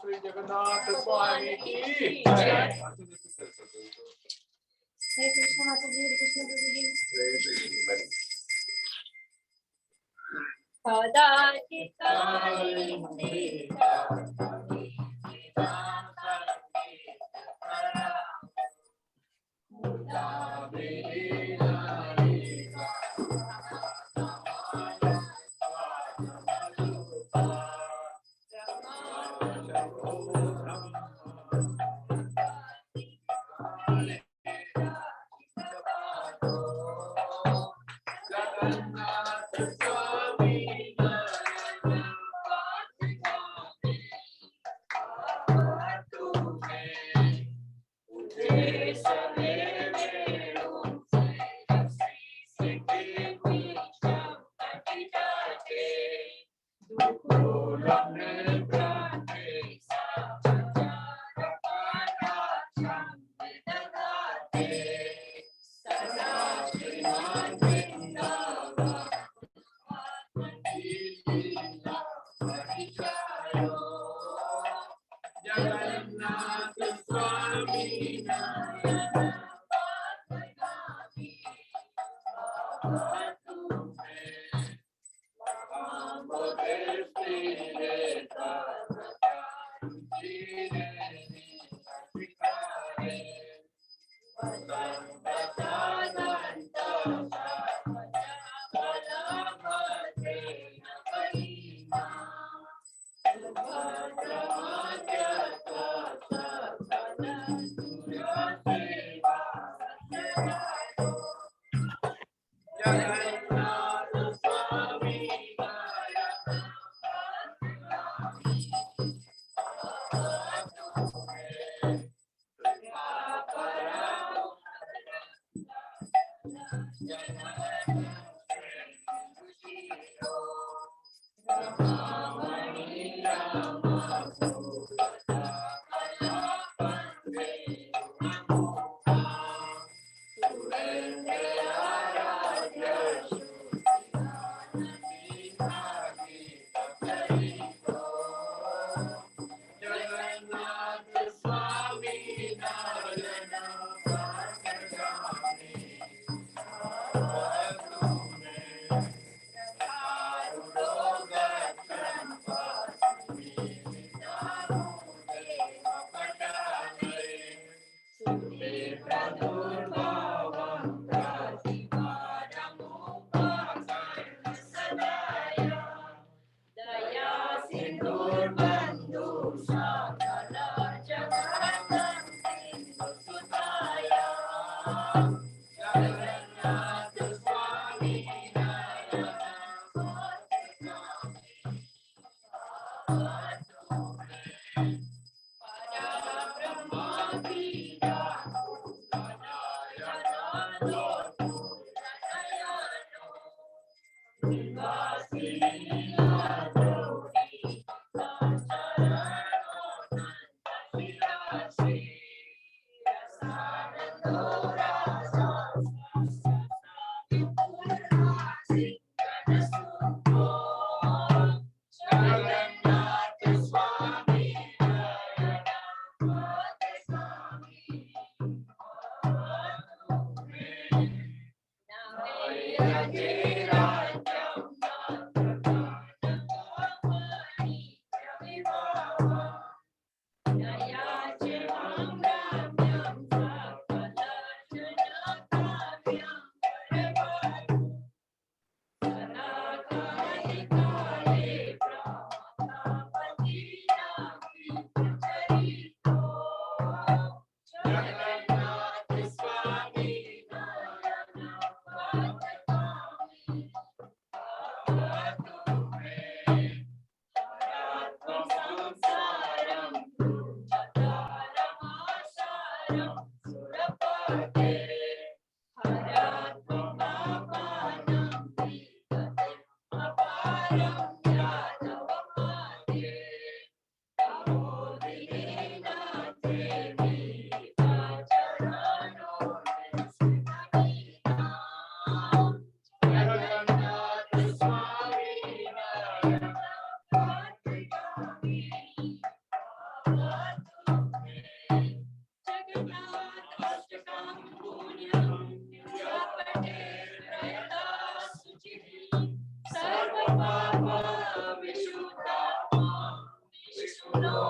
श्री जगन्नाथ स्वामी की जय। हरे कृष्ण माता जी, हरे कृष्ण प्रभु जी। कदाचित्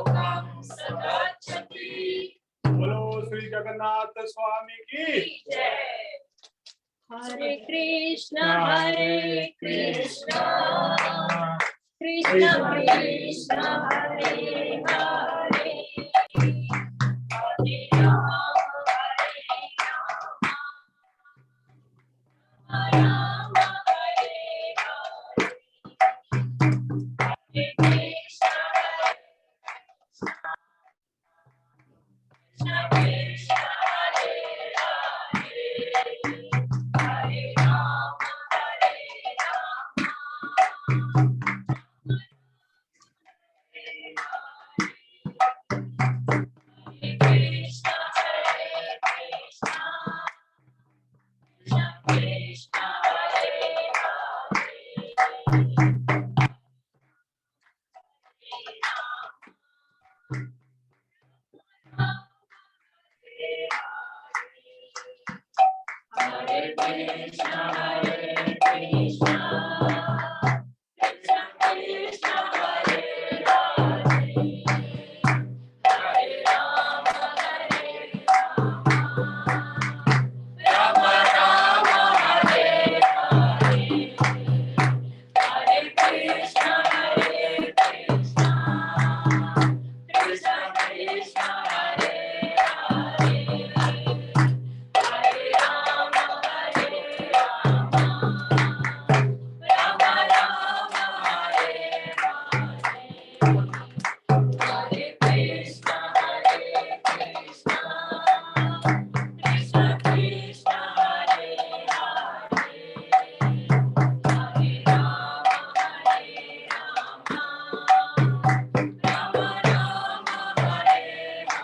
लोकं स गच्छति। बोलो श्री जगन्नाथ स्वामी की जय। हरे कृष्णा कृष्ण कृष्ण हरे हरे, हरे राम राम हरे हरे, हरे कृष्ण कृष्ण हरे हरे, हरे Ram Krishna Hare Krishna, Krishna Krishna Hare Hare, Hare Krishna Hare Krishna, Krishna Krishna Hare Hare, Hare Rama Rama Rama Hare Hare, Hare Krishna Hare Krishna, Krishna Krishna Hare Hare, Hare Rama Rama Rama Hare Hare, Hare Krishna Krishna Krishna Hare Hare, Hare Rama Rama Rama Hare Hare,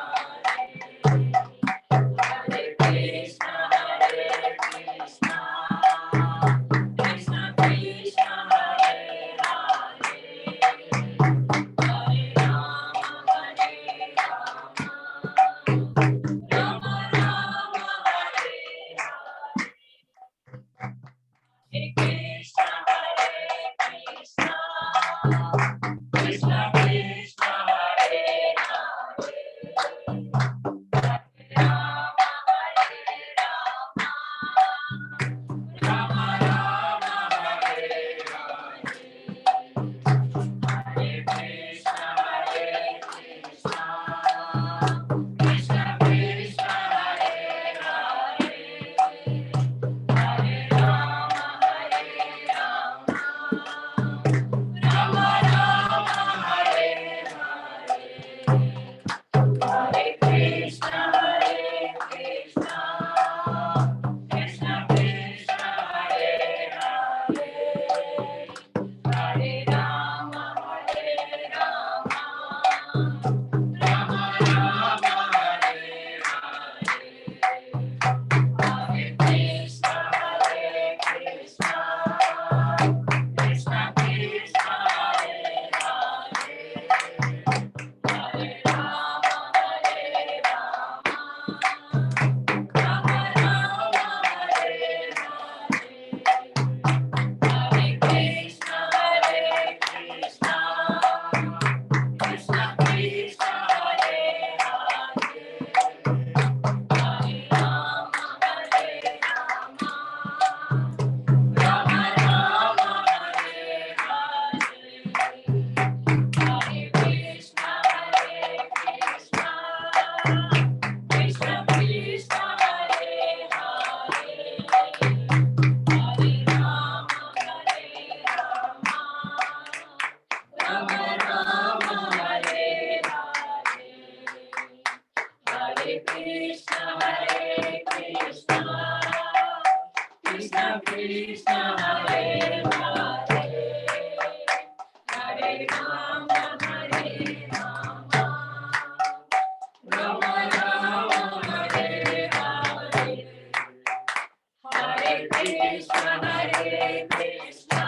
Hare Krishna Krishna Krishna Krishna Hare Hare, Hare Rama Rama Rama Hare Hare, Hare Krishna Krishna Krishna Krishna Hare Hare, Rama Rama Rama Hare Hare, Hare Krishna Krishna Krishna Krishna Hare Hare, Hare Rama Rama Rama Hare Hare, Hare Krishna Krishna Krishna Krishna Hare Hare, Hare Rama Rama Rama Hare Hare, Hare Krishna Krishna Krishna Krishna Hare Hare, Hare Rama Rama Rama Hare Hare, Hare Krishna Krishna Krishna Krishna Hare Hare, Hare Rama Rama Rama Hare Hare, Hare Krishna Krishna Krishna Krishna Hare Hare, Hare Rama Rama Rama Hare Hare, Hare Krishna Krishna Krishna Krishna Hare Hare, Hare Rama Rama Rama Hare Hare, Hare Krishna Krishna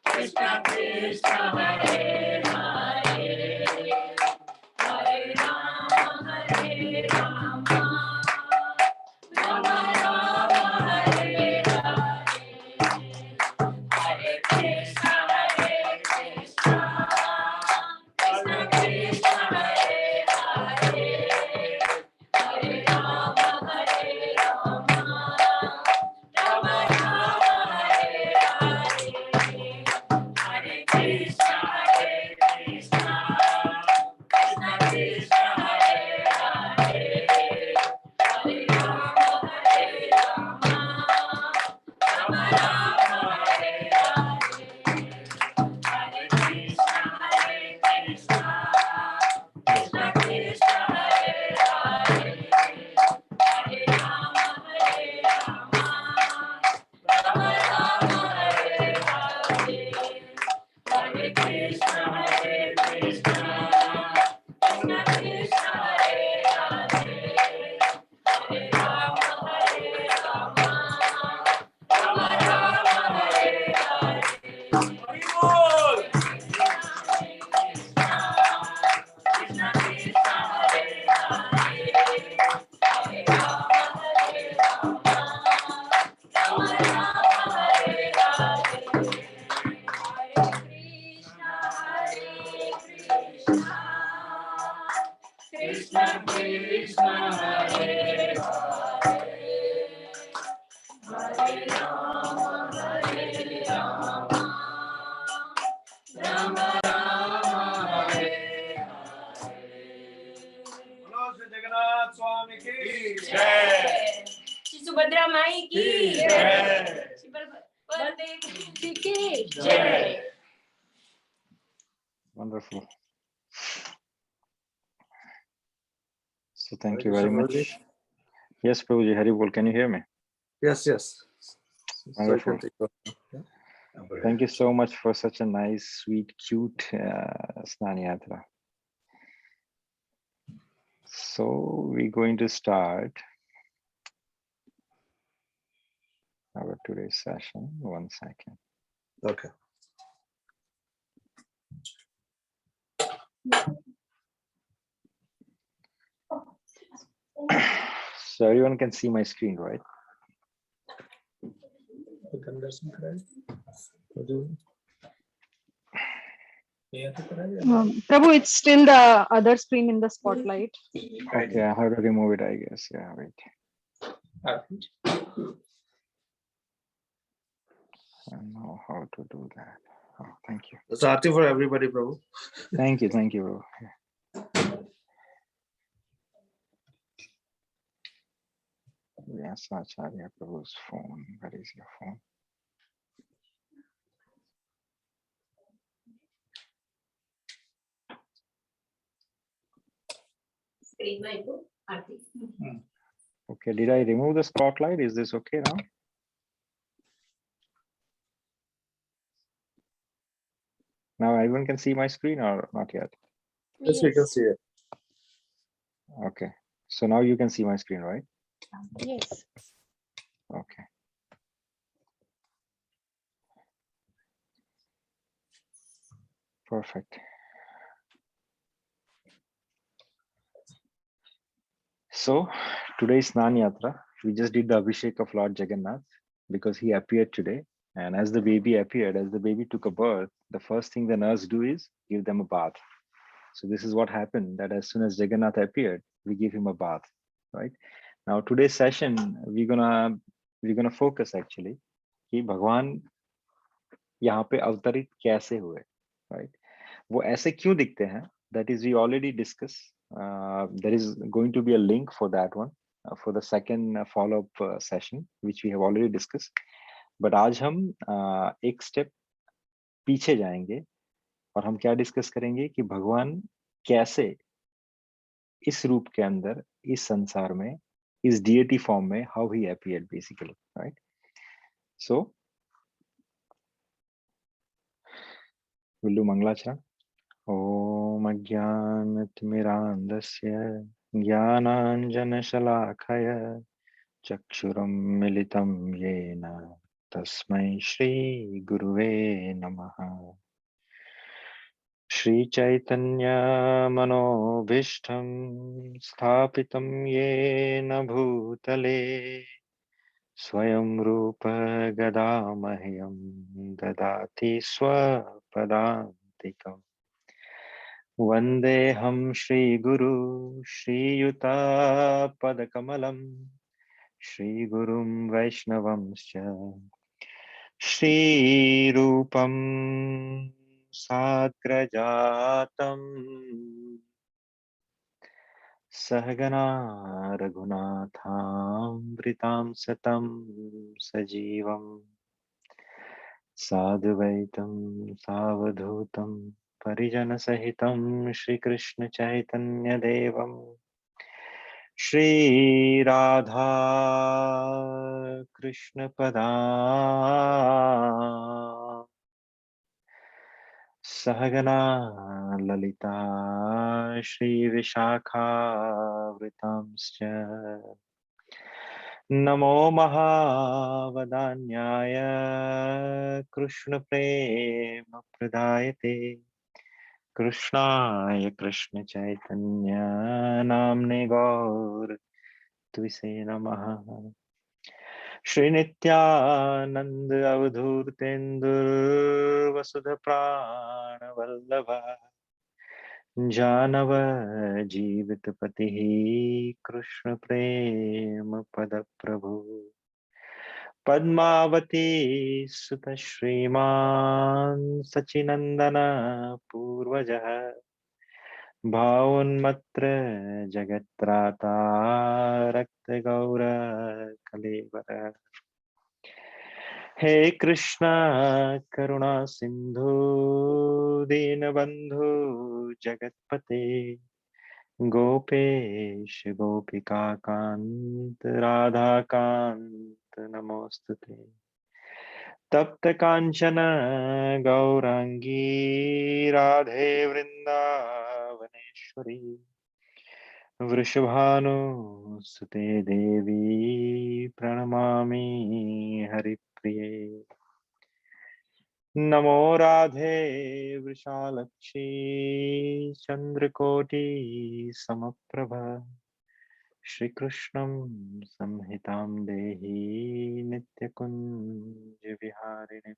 Krishna Krishna Hare Hare, Hare Rama Rama Rama Hare Hare, Krishna Hare Hare Hare Rama Hare Rama Rama Rama Hare Hare Hare Krishna Hare Krishna Krishna Krishna Hare Hare Hare Rama Hare Rama Rama Rama Hare Hare Hare Krishna Hare Krishna Krishna Krishna Hare Hare Hare Rama Hare Rama Rama Rama Hare Hare Hari बोल। Krishna Krishna Hare Hare Hare Rama Hare Rama Rama Rama Hare Hare Hare Krishna Krishna Krishna Hare Hare Hare Rama Rama Rama Hare बोलो श्री जगन्नाथ स्वामी की जय श्री सुभद्रा माई की जय। श्री बलदेव जी की जय। Wonderful. So thank you very much. Yes, Prabhuji, Hari Bol, can you hear me? Yes, yes. Wonderful. Thank you so much for such a nice, sweet, cute Snan Yatra. So we're going to start our today's session. 1 second. Okay. So everyone can see my screen, right? Prabhu, it's still the other screen in the spotlight. Okay, I have to remove it, I guess. Yeah, wait. I don't know how to do that. Oh, thank you. It's active for everybody, Prabhu. Thank you, bro. Yes, Acharya Prabhu's phone. Where is your phone? Okay, did I remove the spotlight? Is this okay now? Now everyone can see my screen or not yet? Yes, we can see it. Okay, so now you can see my screen, right? Yes. Okay. Perfect. So today's Snan Yatra, we just did the Abhishek of Lord Jagannath because he appeared today. And as the baby appeared, as the baby took a birth, the first thing the nurse do is give them a bath. So this is what happened, that as soon as Jagannath appeared, we give him a bath, right? Now today's session, we're gonna focus actually कि भगवान यहाँ पे अवतरित कैसे हुए, right? वो ऐसे क्यों दिखते हैं? That is, we already discussed. There is going to be a link for that one for the second follow-up session, which we have already discussed. But आज हम एक स्टेप पीछे जाएंगे और हम क्या डिस्कस करेंगे कि भगवान कैसे इस रूप के अंदर इस संसार में इस deity form में how he appeared basically, right? So we'll do Mangalacharan. Om Ajnanatimirandasya Jnananjanashalakaya Chakshuram Militam Yena Tasmai Shri Guruve Namaha. Shri Chaitanya Manobhishtam Sthapitam Yena Bhutale Swayam Rupa Gadamahyam Dadati Swapadantikam Vandeham Shri Guru Shri Yuta Padakamalam Shri Gurum Vaishnavamscha Shri Rupam Sagrajatam सहगना रघुनाथामृतां सतं सजीवम् साद्वैतं सावधूतं परिजनसहितं Shrikrishna चैतन्य देवं श्रीराधा कृष्णपदा सहगना ललिता श्रीविशाखावृतांश्च नमो महावदान्याय कृष्णप्रेमप्रदायते कृष्णाय कृष्णचैतन्य नाम्ने गौरत्विषे नमः। श्रीनित्यानंद अवधूतेन्दुर्वसुधप्राणवल्लभ जानव जीवितपतिः कृष्ण प्रेम पद प्रभु पद्मावती सुत श्रीमान सचिनंदन पूर्वजः भावोन्मत्र जगत्राता रक्त गौर कलेवर हे कृष्ण करुणा सिंधु दीनबंधु जगतपते गोपेश गोपिका कांत राधा कांत नमोस्तुते तप्त कांचन गौरांगी राधे वृंदावनेश्वरी वृषभानुसुते देवी प्रणमामि हरिप्रिये नमो राधे वृषालक्षी चंद्रकोटि समप्रभ श्रीकृष्णं संहितां देहि नित्यकुंज विहारिणे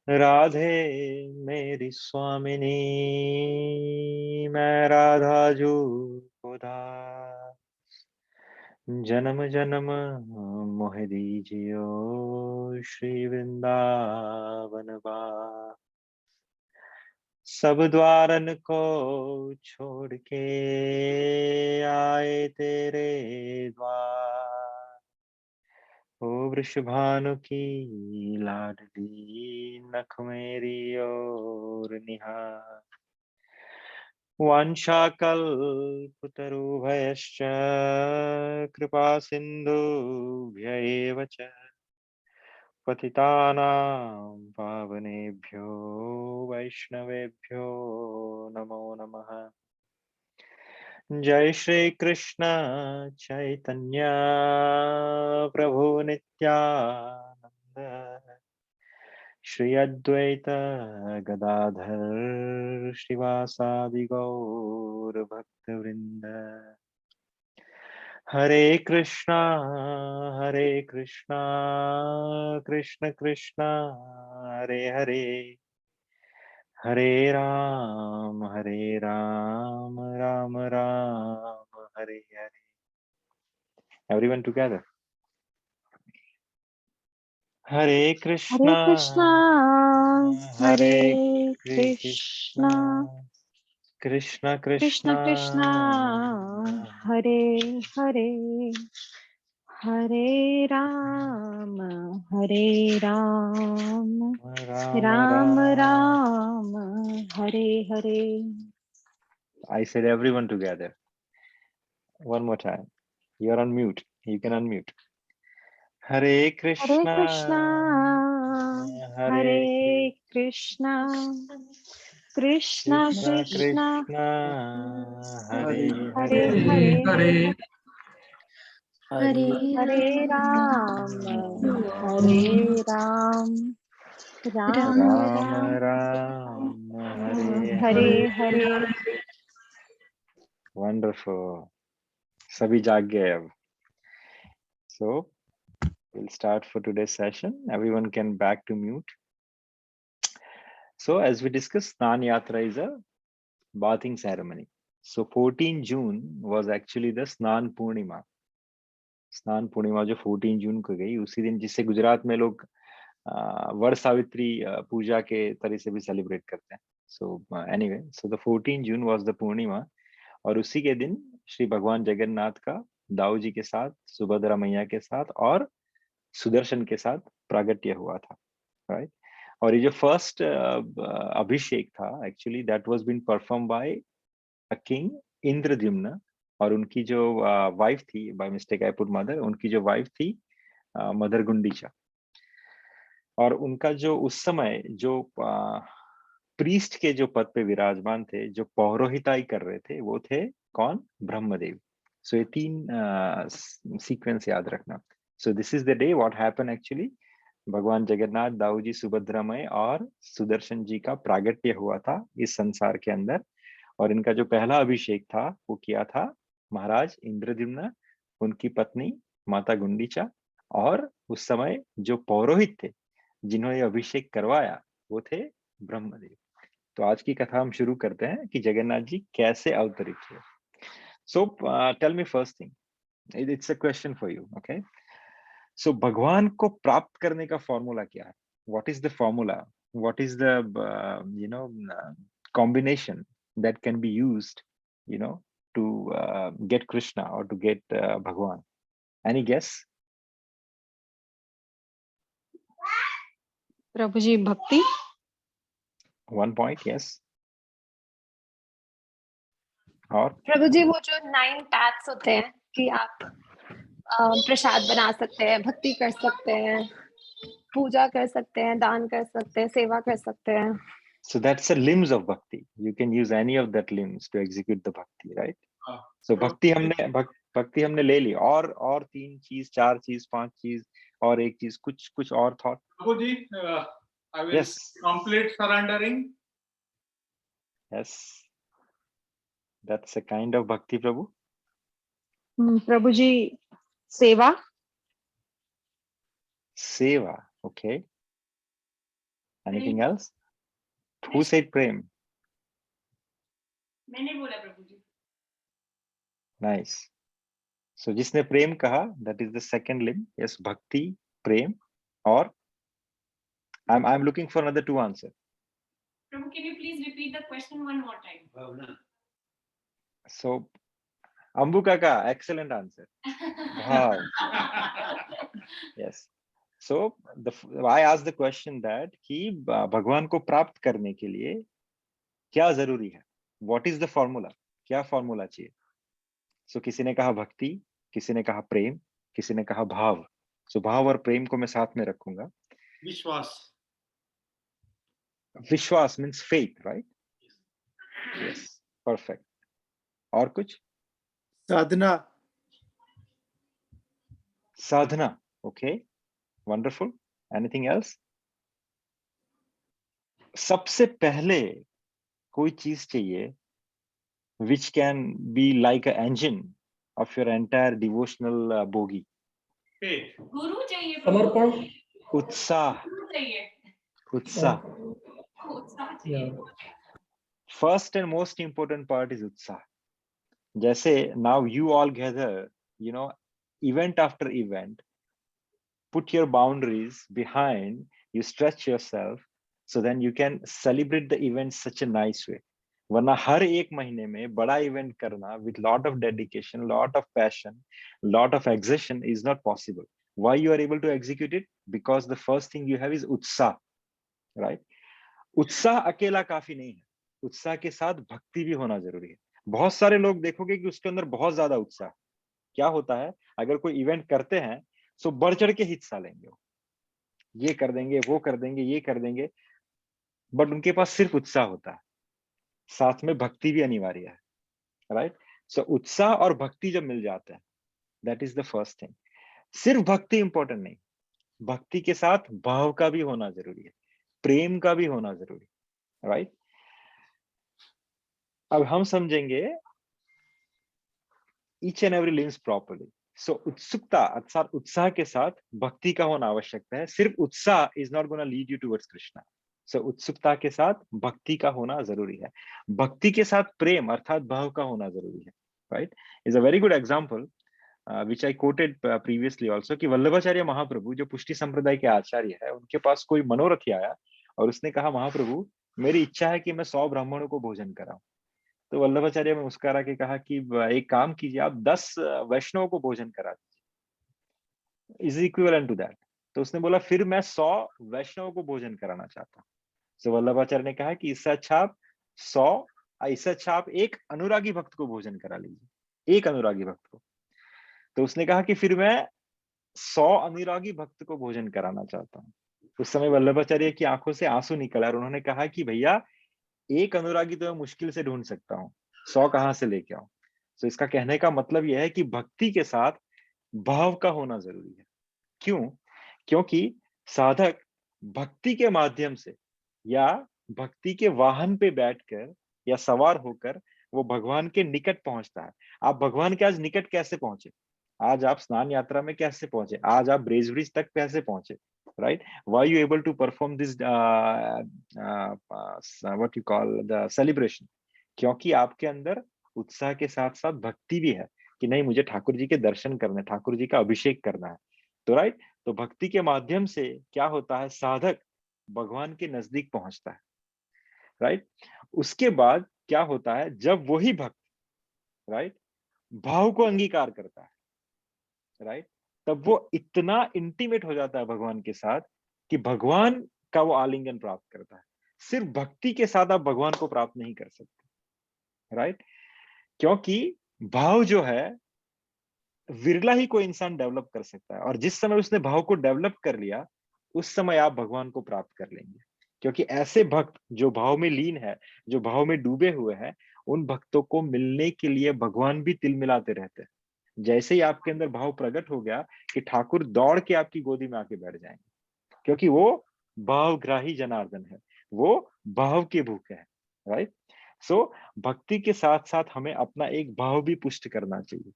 राधे मेरी स्वामिनी मैं राधाजू को दास जन्म जन्म मोह दीजियो श्री वृंदावन वास सब द्वारन को छोड़ के आए तेरे द्वार ओ वृषभानु की लाडली नख मेरी ओर निहार वाञ्छाकल्पतरुभयश्च कृपा सिन्धुभ्य एव च पतितानां पावनेभ्यो वैष्णवेभ्यो नमो नमः। जय श्री कृष्ण चैतन्य प्रभु नित्यानंद श्री अद्वैत गदाधर श्रीवासादि गौर भक्तवृंद हरे Krishna Krishna Krishna Hare Hare Hare Ram Ram Ram Hare Hare. Everyone together. Hare Krishna, Hare Krishna, Krishna Krishna Krishna, Krishna, Hare Hare, Hare Ram, Hare Ram, Ram Ram Ram. Ram, Hare Hare. I said everyone together. One more time. You're on mute. You can unmute. Hare Hare Krishna, Krishna, Hare Hare Krishna, Krishna Krishna Krishna, Krishna, Hare Hare Hare, Hare, Hare Hare Ram, Hare Ram, Ram Ram Ram, Ram, Hare Hare Hare. Hare. Wonderful. Sabhi जाग गए अब. So we'll start for today's session. Everyone can back to mute. So as we discussed, Snan Yatra is a bathing ceremony. So 14 June was actually the Snan Purnima. स्नान पूर्णिमा जो 14 जून को गई, उसी दिन जिससे गुजरात में लोग वर सावित्री पूजा के तरह से भी सेलिब्रेट करते हैं. So anyway, so the 14 June was the Purnima और उसी के दिन श्री भगवान जगन्नाथ का दाऊ जी के साथ, सुभद्रा मैया के साथ और सुदर्शन के साथ प्रागट्य हुआ था, राइट। और ये जो फर्स्ट अभिषेक था, actually that was been perform by a king Indradyumna, और उनकी जो वाइफ थी, by mistake I put mother, उनकी जो वाइफ थी मदर गुंडीचा। और उनका जो उस समय जो प्रीस्ट के जो पद पे विराजमान थे, जो पौरोहिताई कर रहे थे, वो थे कौन? ब्रह्मदेव। सो ये तीन सीक्वेंस याद रखना। So this is the day what happen actually. भगवान जगन्नाथ, दाऊ जी, सुभद्रामय और सुदर्शन जी का प्रागट्य हुआ था इस संसार के अंदर। और इनका जो पहला अभिषेक था वो किया था महाराज इंद्रद्युम्न, उनकी पत्नी माता गुंडीचा, और उस समय जो पौरोहित थे जिन्होंने अभिषेक करवाया वो थे ब्रह्मदेव। तो आज की कथा हम शुरू करते हैं कि जगन्नाथ जी कैसे अवतरित हुए। So tell me first thing, it's a question for you, okay. So भगवान को प्राप्त करने का फॉर्मूला क्या है? What is the formula? What is the combination that can be used, to get Krishna or to get Bhagwan? Any guess? प्रभु जी भक्ति। 1 point, yes. और प्रभु जी वो जो 9 paths होते हैं कि आप प्रसाद बना सकते हैं, भक्ति कर सकते हैं, पूजा कर सकते हैं, दान कर सकते हैं, सेवा कर सकते हैं। so that's the limbs of bhakti. You can use any of that limbs to execute the bhakti, right? So भक्ति हमने ले ली, और 3 चीज, 4 चीज, 5 चीज और एक चीज, कुछ और thought? Prabhu ji, I will Yes. complete surrendering. Yes, that's a kind of bhakti, Prabhu. प्रभु जी सेवा। Seva, okay. Anything else? Who said prem? मैंने बोला प्रभु जी। Nice. So जिसने प्रेम कहा, that is the second limb. Yes, bhakti, prem, और I'm looking for another 2 answers. Prabhu, can you please repeat the question one more time? So Ambu Kaka, excellent answer. Wow. Yes. So I asked the question that कि भगवान को प्राप्त करने के लिए क्या जरूरी है? What is the formula? क्या फॉर्मूला चाहिए? So किसी ने कहा भक्ति, किसी ने कहा प्रेम, किसी ने कहा भाव। So भाव और प्रेम को मैं साथ में रखूंगा। विश्वास। विश्वास means faith, right? Yes, perfect. और कुछ? Sadhana. साधना, okay, wonderful. Anything else? सबसे पहले कोई चीज चाहिए which can be like an engine of your entire devotional bogie. Faith. गुरु चाहिए प्रभु। समर्पण। उत्साह, गुरु चाहिए। उत्साह. उत्साह चाहिए। First and most important part is उत्साह. जैसे now you all gather, event after event, put your boundaries behind, you stretch yourself, so then you can celebrate the event such a nice way. वरना हर एक महीने में बड़ा event करना with lot of dedication, lot of passion, lot of exertion is not possible. Why you are able to execute it? Because the first thing you have is उत्साह, right? उत्साह अकेला काफी नहीं है, उत्साह के साथ भक्ति भी होना जरूरी है। बहुत सारे लोग देखोगे कि उसके अंदर बहुत ज्यादा उत्साह। क्या होता है, अगर कोई इवेंट करते हैं तो बढ़ चढ़ के हिस्सा लेंगे, ये कर देंगे, वो कर देंगे, ये कर देंगे, बट उनके पास सिर्फ उत्साह होता है, साथ में भक्ति भी अनिवार्य है, राइट? सो उत्साह और भक्ति जब मिल जाते हैं, that is the first thing. सिर्फ भक्ति इंपॉर्टेंट नहीं, भक्ति के साथ भाव का भी होना जरूरी है, प्रेम का भी होना जरूरी है, राइट? अब हम समझेंगे each and every limbs properly. So उत्सुकता अर्थात उत्साह के साथ भक्ति का होना आवश्यक है। सिर्फ उत्साह is not going to lead you towards Krishna. So उत्सुकता के साथ भक्ति का होना जरूरी है, भक्ति के साथ प्रेम अर्थात भाव का होना जरूरी है, right? Is a very good example which I quoted previously also कि वल्लभाचार्य महाप्रभु जो पुष्टि संप्रदाय के आचार्य है, उनके पास कोई मनोरथी आया और उसने कहा महाप्रभु मेरी इच्छा है कि मैं 100 ब्राह्मणों को भोजन कराऊं। तो वल्लभाचार्य ने मुस्कुरा के कहा कि एक काम कीजिए, आप 10 वैष्णवों को भोजन करा दीजिए, इज इक्विवेलेंट टू दैट। तो उसने बोला फिर मैं 100 वैष्णवों को भोजन कराना चाहता हूँ। तो वल्लभाचार्य ने कहा कि इससे अच्छा आप एक अनुरागी भक्त को भोजन करा लीजिए, एक अनुरागी भक्त को। तो उसने कहा कि फिर मैं 100 अनुरागी भक्त को भोजन कराना चाहता हूँ। उस समय वल्लभाचार्य की आंखों से आंसू निकला और उन्होंने कहा कि भैया, एक अनुरागी तो मैं मुश्किल से ढूंढ सकता हूँ, 100 कहाँ से लेके आऊं। तो इसका कहने का मतलब यह है कि भक्ति के साथ भाव का होना जरूरी है। क्यों? क्योंकि साधक भक्ति के माध्यम से या भक्ति के वाहन पे बैठकर या सवार होकर वो भगवान के निकट पहुंचता है। आप भगवान के आज निकट कैसे पहुंचे? आज आप स्नान यात्रा में कैसे पहुंचे? आज आप ब्रेज ब्रिज तक कैसे पहुंचे? Right? Why you able to perform this what you call the celebration? क्योंकि आपके अंदर उत्साह के साथ साथ भक्ति भी है कि नहीं, मुझे ठाकुर जी के दर्शन करने, ठाकुर जी का अभिषेक करना है। तो राइट, तो भक्ति के माध्यम से क्या होता है, साधक भगवान के नजदीक पहुंचता है। राइट, उसके बाद क्या होता है, जब वही भक्त राइट भाव को अंगीकार करता है, राइट, तब वो इतना इंटीमेट हो जाता है भगवान के साथ कि भगवान का वो आलिंगन प्राप्त करता है। सिर्फ भक्ति के साथ आप भगवान को प्राप्त नहीं कर सकते, राइट, क्योंकि भाव जो है विरला ही कोई इंसान डेवलप कर सकता है, और जिस समय उसने भाव को डेवलप कर लिया उस समय आप भगवान को प्राप्त कर लेंगे। क्योंकि ऐसे भक्त जो भाव में लीन है, जो भाव में डूबे हुए हैं, उन भक्तों को मिलने के लिए भगवान भी तिलमिलाते रहते हैं। जैसे ही आपके अंदर भाव प्रकट हो गया कि ठाकुर दौड़ के आपकी गोदी में आके बैठ जाएंगे, क्योंकि वो भावग्राही जनार्दन है, वो भाव के भूखे हैं। राइट, सो भक्ति के साथ साथ हमें अपना एक भाव भी पुष्ट करना चाहिए।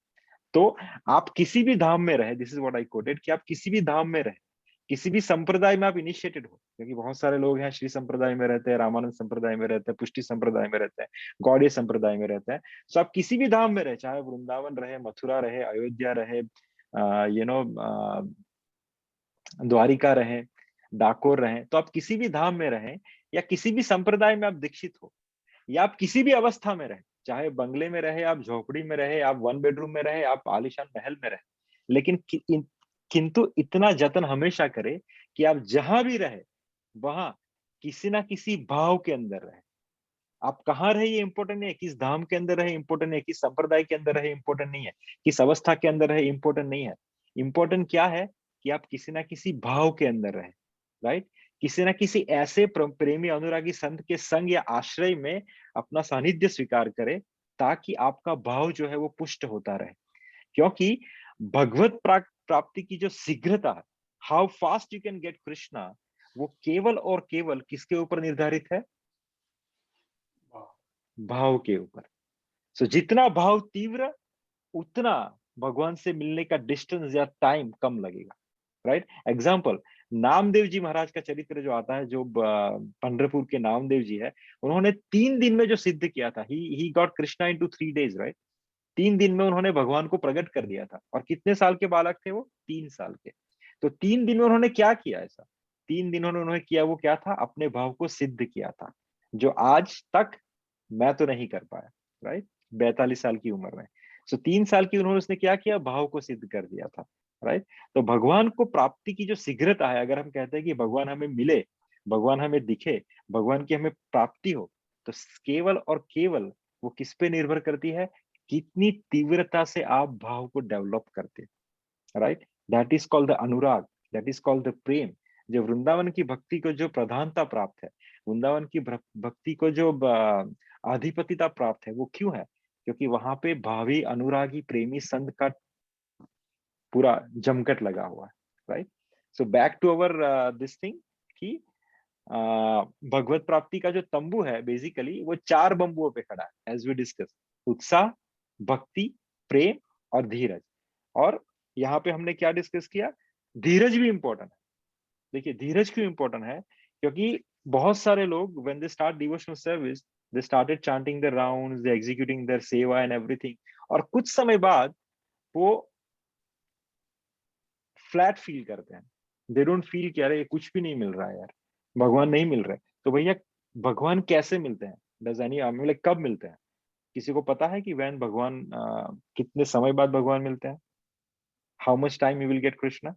तो आप किसी भी धाम में रहे, this is what I quoted, कि आप किसी भी धाम में रहे, किसी भी संप्रदाय में आप इनिशिएटेड हो, क्योंकि बहुत सारे लोग हैं श्री संप्रदाय में रहते हैं, रामानंद संप्रदाय में रहते हैं, पुष्टि संप्रदाय में रहते हैं, गौड़ीय संप्रदाय में रहते हैं। तो आप किसी भी धाम में रहे, चाहे वृंदावन रहे, मथुरा रहे, अयोध्या रहे, द्वारिका रहे, डाकोर रहे, तो आप किसी भी धाम में रहे या किसी भी संप्रदाय में आप दीक्षित हो, या आप किसी भी अवस्था में रहे, चाहे बंगले में रहे, आप झोपड़ी में रहे, आप 1 बेडरूम में रहे, आप आलीशान महल में रहे, लेकिन किंतु इतना जतन हमेशा करें कि आप जहां भी रहे वहां किसी ना किसी भाव के अंदर रहे। आप कहाँ रहे ये इंपॉर्टेंट नहीं है, किस धाम के अंदर रहे इंपॉर्टेंट नहीं है, किस संप्रदाय के अंदर रहे इंपॉर्टेंट नहीं है, किस अवस्था के अंदर रहे इंपॉर्टेंट नहीं है। इंपॉर्टेंट क्या है कि आप किसी ना किसी भाव के अंदर रहे, राइट, किसी ना किसी ऐसे प्रेमी अनुरागी संत के संग या आश्रय में अपना सानिध्य स्वीकार करें, ताकि आपका भाव जो है वो पुष्ट होता रहे। क्योंकि भगवत प्राप्ति की जो शीघ्रता है, how fast you can get Krishna, वो केवल और केवल किसके ऊपर निर्धारित है? भाव के ऊपर। सो जितना भाव तीव्र, उतना भगवान से मिलने का डिस्टेंस या टाइम कम लगेगा। राइट, एग्जाम्पल, नामदेव जी महाराज का चरित्र जो आता है, जो पंढरपुर के नामदेव जी है, उन्होंने 3 दिन में जो सिद्ध किया था, he got Krishna into 3 days, right. 3 दिन में उन्होंने भगवान को प्रकट कर दिया था। और कितने साल के बालक थे वो? 3 साल के। तो 3 दिन में उन्होंने क्या किया? ऐसा 3 दिनों में उन्होंने किया, वो क्या था? अपने भाव को सिद्ध किया था, जो आज तक मैं तो नहीं कर पाया, राइट, 42 साल की उम्र में। सो 3 साल की उन्होंने उसने क्या किया? भाव को सिद्ध कर दिया था, राइट। तो भगवान को प्राप्ति की जो शीघ्रता है, अगर हम कहते हैं कि भगवान हमें मिले, भगवान हमें दिखे, भगवान की हमें प्राप्ति हो, तो केवल और केवल वो किस पे निर्भर करती है? कितनी तीव्रता से आप भाव को डेवलप करते, right. That is called the anurag, that is called the prem. जो वृंदावन की भक्ति को जो प्रधानता प्राप्त है, वृंदावन की भक्ति को जो आधिपत्यता प्राप्त है, वो क्यों है? क्योंकि वहां पे भावी अनुरागी प्रेमी संत का पूरा जमघट लगा हुआ है, right. So back to our this thing कि भगवत प्राप्ति का जो तंबू है, बेसिकली वो 4 बंबुओं पे खड़ा है, एज वी डिस्कस, उत्साह, भक्ति, प्रेम और धीरज। और यहाँ पे हमने क्या डिस्कस किया? धीरज भी इंपॉर्टेंट है। देखिए धीरज क्यों इंपॉर्टेंट है? क्योंकि बहुत सारे लोग when they start devotional service, they started chanting their rounds, they executing their seva and everything, और कुछ समय बाद वो फ्लैट फील करते हैं। दे डोंट फील कि अरे कुछ भी नहीं मिल रहा है यार, भगवान नहीं मिल रहे। तो भैया भगवान कैसे मिलते हैं? डज एनी, मतलब कब मिलते हैं? किसी को पता है कि वैन भगवान कितने समय बाद भगवान मिलते हैं? How much time you will get Krishna?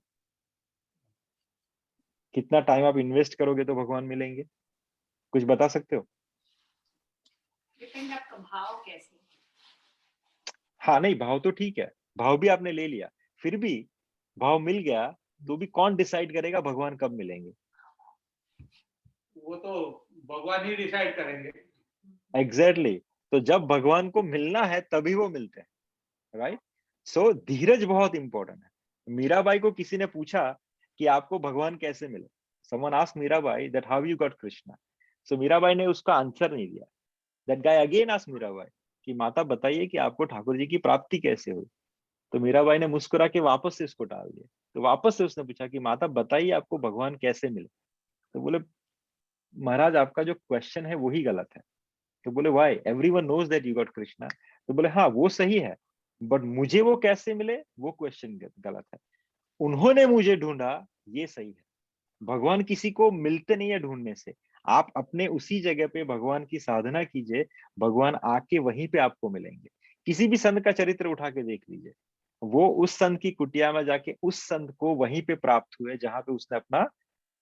कितना टाइम आप इन्वेस्ट करोगे तो भगवान मिलेंगे? कुछ बता सकते हो? डिपेंड आपका भाव कैसे। हाँ नहीं, भाव तो ठीक है, भाव भी आपने ले लिया, फिर भी भाव मिल गया तो भी कौन डिसाइड करेगा भगवान कब मिलेंगे? वो तो भगवान ही डिसाइड करेंगे। एग्जैक्टली तो जब भगवान को मिलना है तभी वो मिलते हैं, राइट? सो धीरज बहुत इंपॉर्टेंट है। मीराबाई को किसी ने पूछा कि आपको भगवान कैसे मिले? Someone asked Mirabai that how you got Krishna. So Mirabai ने उसका आंसर नहीं दिया। That guy again asked Mirabai कि माता बताइए कि आपको ठाकुर जी की प्राप्ति कैसे हुई? तो मीराबाई ने मुस्कुरा के वापस से उसको टाल दिया। तो वापस से उसने पूछा कि माता बताइए आपको भगवान कैसे मिले? तो बोले महाराज आपका जो क्वेश्चन है वही गलत है। तो बोले why? Everyone knows that you got Krishna. तो बोले हाँ वो सही है, बट मुझे वो कैसे मिले वो क्वेश्चन गलत है। उन्होंने मुझे ढूंढा ये सही है। भगवान किसी को मिलते नहीं है ढूंढने से। आप अपने उसी जगह पे भगवान की साधना कीजिए, भगवान आके वहीं पे आपको मिलेंगे। किसी भी संत का चरित्र उठा के देख लीजिए, वो उस संत की कुटिया में जाके उस संत को वहीं पे प्राप्त हुए जहां पे उसने अपना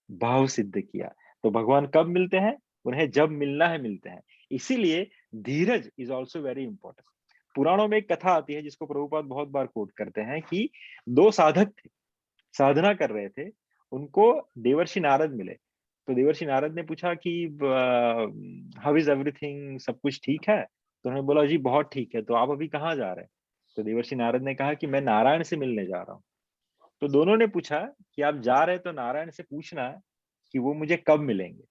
भाव सिद्ध किया। तो भगवान कब मिलते हैं? उन्हें जब मिलना है मिलते हैं। इसीलिए धीरज इज ऑल्सो वेरी इंपॉर्टेंट। पुराणों में एक कथा आती है जिसको प्रभुपाद बहुत बार कोट करते हैं कि दो साधक थे, साधना कर रहे थे, उनको देवर्षि नारद मिले। तो देवर्षि नारद ने पूछा कि हाउ इज एवरीथिंग, सब कुछ ठीक है? तो उन्होंने बोला जी बहुत ठीक है, तो आप अभी कहाँ जा रहे हैं? तो देवर्षि नारद ने कहा कि मैं नारायण से मिलने जा रहा हूँ। तो दोनों ने पूछा कि आप जा रहे हैं तो नारायण से पूछना कि वो मुझे कब मिलेंगे।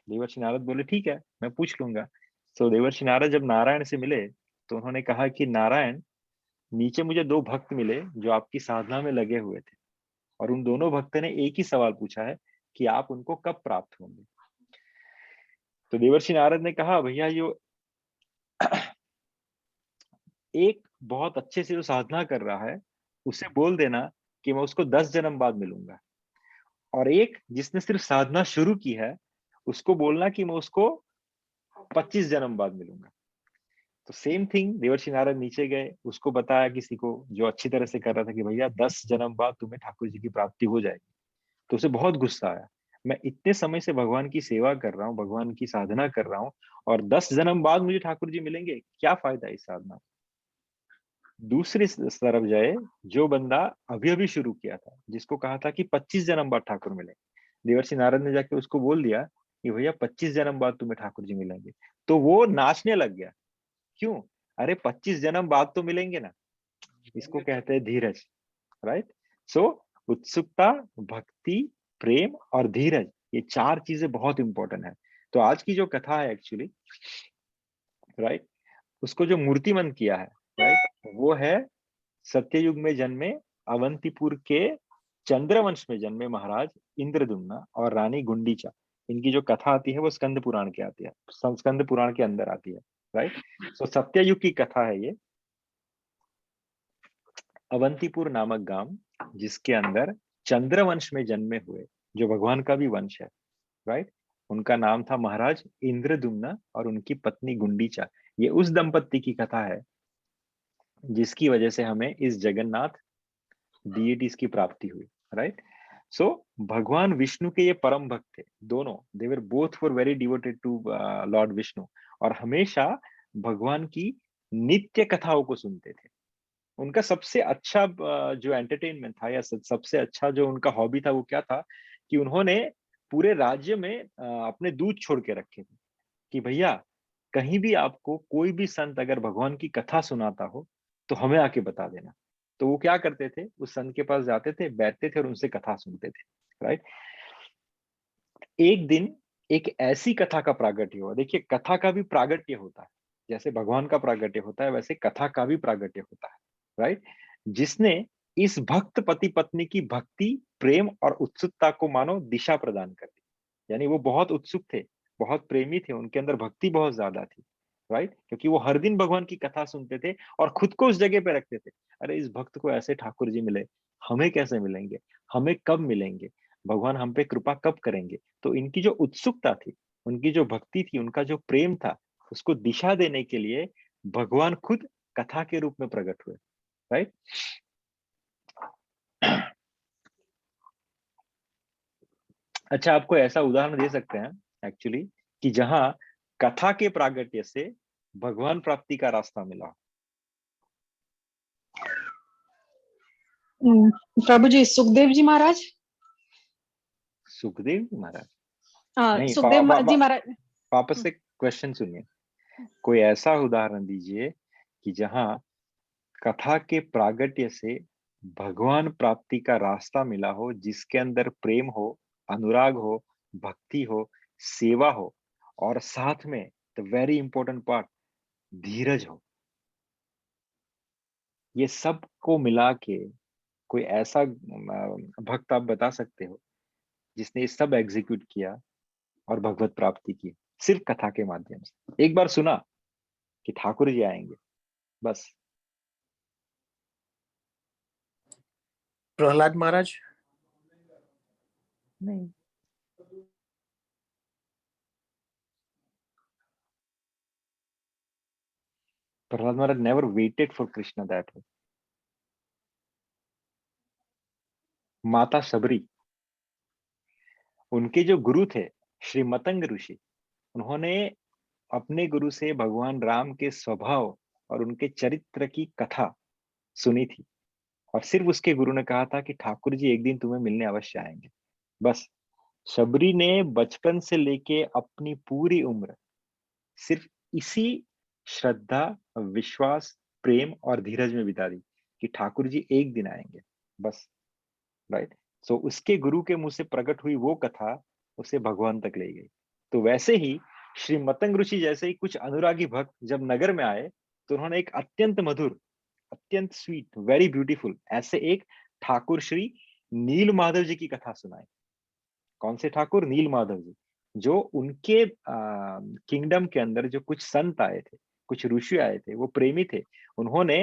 देवर्षि नारद बोले ठीक है मैं पूछ लूंगा। तो देवर्षि नारद जब नारायण से मिले तो उन्होंने कहा कि नारायण, नीचे मुझे दो भक्त मिले जो आपकी साधना में लगे हुए थे, और उन दोनों भक्त ने एक ही सवाल पूछा है कि आप उनको कब प्राप्त होंगे। तो देवर्षि नारद ने कहा भैया यो एक बहुत अच्छे से जो साधना कर रहा है उसे बोल देना कि मैं उसको 10 जन्म बाद मिलूंगा, और एक जिसने सिर्फ साधना शुरू की है उसको बोलना कि मैं उसको 25 जन्म बाद मिलूंगा। तो सेम थिंग, देवर्षि नारद नीचे गए, उसको बताया किसी को जो अच्छी तरह से कर रहा था कि भैया 10 जन्म बाद तुम्हें ठाकुर जी की प्राप्ति हो जाएगी। तो उसे बहुत गुस्सा आया, मैं इतने समय से भगवान की सेवा कर रहा हूँ, भगवान की साधना कर रहा हूँ, और 10 जन्म बाद मुझे ठाकुर जी मिलेंगे, क्या फायदा इस साधना? दूसरी तरफ जाए, जो बंदा अभी अभी शुरू किया था, जिसको कहा था कि 25 जन्म बाद ठाकुर मिलेंगे, देवर्षि नारद ने जाके उसको बोल दिया कि भैया 25 जन्म बाद तुम्हें ठाकुर जी मिलेंगे, तो वो नाचने लग गया। क्यों? अरे 25 जन्म बाद तो मिलेंगे ना। इसको कहते हैं धीरज, राइट? सो उत्सुकता, भक्ति, प्रेम और धीरज, ये चार चीजें बहुत इंपॉर्टेंट है। तो आज की जो कथा है एक्चुअली, राइट, उसको जो मूर्तिमंत किया है, राइट, वो है सत्ययुग में जन्मे, अवंतीपुर के चंद्रवंश में जन्मे महाराज इंद्रदुम्ना और रानी गुंडीचा। इनकी जो कथा आती है वो स्कंद पुराण के आती है, स्कंद पुराण के अंदर आती है, राइट? सो सत्ययुग की कथा है ये। अवंतीपुर नामक गांव जिसके अंदर चंद्रवंश में जन्मे हुए, जो भगवान का भी वंश है, राइट, उनका नाम था महाराज इंद्रदुम्ना और उनकी पत्नी गुंडीचा। ये उस दंपत्ति की कथा है जिसकी वजह से हमें इस जगन्नाथ डीईटीज की प्राप्ति हुई, राइट? सो भगवान विष्णु के ये परम भक्त थे दोनों, they were both for very devoted to lord Vishnu, और हमेशा भगवान की नित्य कथाओं को सुनते थे। उनका सबसे अच्छा जो एंटरटेनमेंट था या सबसे अच्छा जो उनका हॉबी था वो क्या था कि उन्होंने पूरे राज्य में अपने दूत छोड़ के रखे थे कि भैया कहीं भी आपको कोई भी संत अगर भगवान की कथा सुनाता हो तो हमें आके बता देना। तो वो क्या करते थे, उस संत के पास जाते थे, बैठते थे और उनसे कथा सुनते थे, राइट? एक दिन एक ऐसी कथा का प्रागट्य हुआ। देखिए कथा का भी प्रागट्य होता है, जैसे भगवान का प्रागट्य होता है वैसे कथा का भी प्रागट्य होता है, राइट? जिसने इस भक्त पति पत्नी की भक्ति, प्रेम और उत्सुकता को मानो दिशा प्रदान कर दी। यानी वो बहुत उत्सुक थे, बहुत प्रेमी थे, उनके अंदर भक्ति बहुत ज्यादा थी, राइट? क्योंकि वो हर दिन भगवान की कथा सुनते थे और खुद को उस जगह पे रखते थे, अरे इस भक्त को ऐसे ठाकुर जी मिले, हमें कैसे मिलेंगे, हमें कब मिलेंगे, भगवान हम पे कृपा कब करेंगे। तो इनकी जो उत्सुकता थी, उनकी जो भक्ति थी, उनका जो प्रेम था, उसको दिशा देने के लिए भगवान खुद कथा के रूप में प्रकट हुए, राइट। अच्छा, आपको ऐसा उदाहरण दे सकते हैं एक्चुअली कि जहां कथा के प्रागट्य से भगवान प्राप्ति का रास्ता मिला। प्रभु जी, सुखदेव जी महाराज। सुखदेव जी महाराज नहीं, सुखदेव जी महाराज। वापस से क्वेश्चन सुनिए। कोई ऐसा उदाहरण दीजिए कि जहां कथा के प्रागट्य से भगवान प्राप्ति का रास्ता मिला हो, जिसके अंदर प्रेम हो, अनुराग हो, भक्ति हो, सेवा हो, और साथ में द वेरी इंपॉर्टेंट पार्ट धीरज हो। ये सब को मिला के कोई ऐसा भक्त आप बता सकते हो जिसने ये सब एग्जीक्यूट किया और भगवत प्राप्ति की, सिर्फ कथा के माध्यम से? एक बार सुना कि ठाकुर जी आएंगे, बस। प्रहलाद महाराज। नहीं, Prahlad Maharaj never waited for Krishna that way. माता शबरी, उनके जो गुरु थे श्री मतंग ऋषि, उन्होंने अपने गुरु से भगवान राम के स्वभाव और उनके चरित्र की कथा सुनी थी, और सिर्फ उसके गुरु ने कहा था कि ठाकुर जी एक दिन तुम्हें मिलने अवश्य आएंगे। बस शबरी ने बचपन से लेके अपनी पूरी उम्र सिर्फ इसी श्रद्धा, विश्वास, प्रेम और धीरज में बिता दी कि ठाकुर जी एक दिन आएंगे, बस, राइट। सो उसके गुरु के मुंह से प्रकट हुई वो कथा उसे भगवान तक ले गई। तो वैसे ही श्री मतंग ऋषि जैसे ही कुछ अनुरागी भक्त जब नगर में आए, तो उन्होंने एक अत्यंत मधुर, अत्यंत स्वीट, वेरी ब्यूटीफुल ऐसे एक ठाकुर श्री नील माधव जी की कथा सुनाई। कौन से ठाकुर? नील माधव जी, जो उनके किंगडम के अंदर जो कुछ संत आए थे, कुछ ऋषि आए थे, वो प्रेमी थे, उन्होंने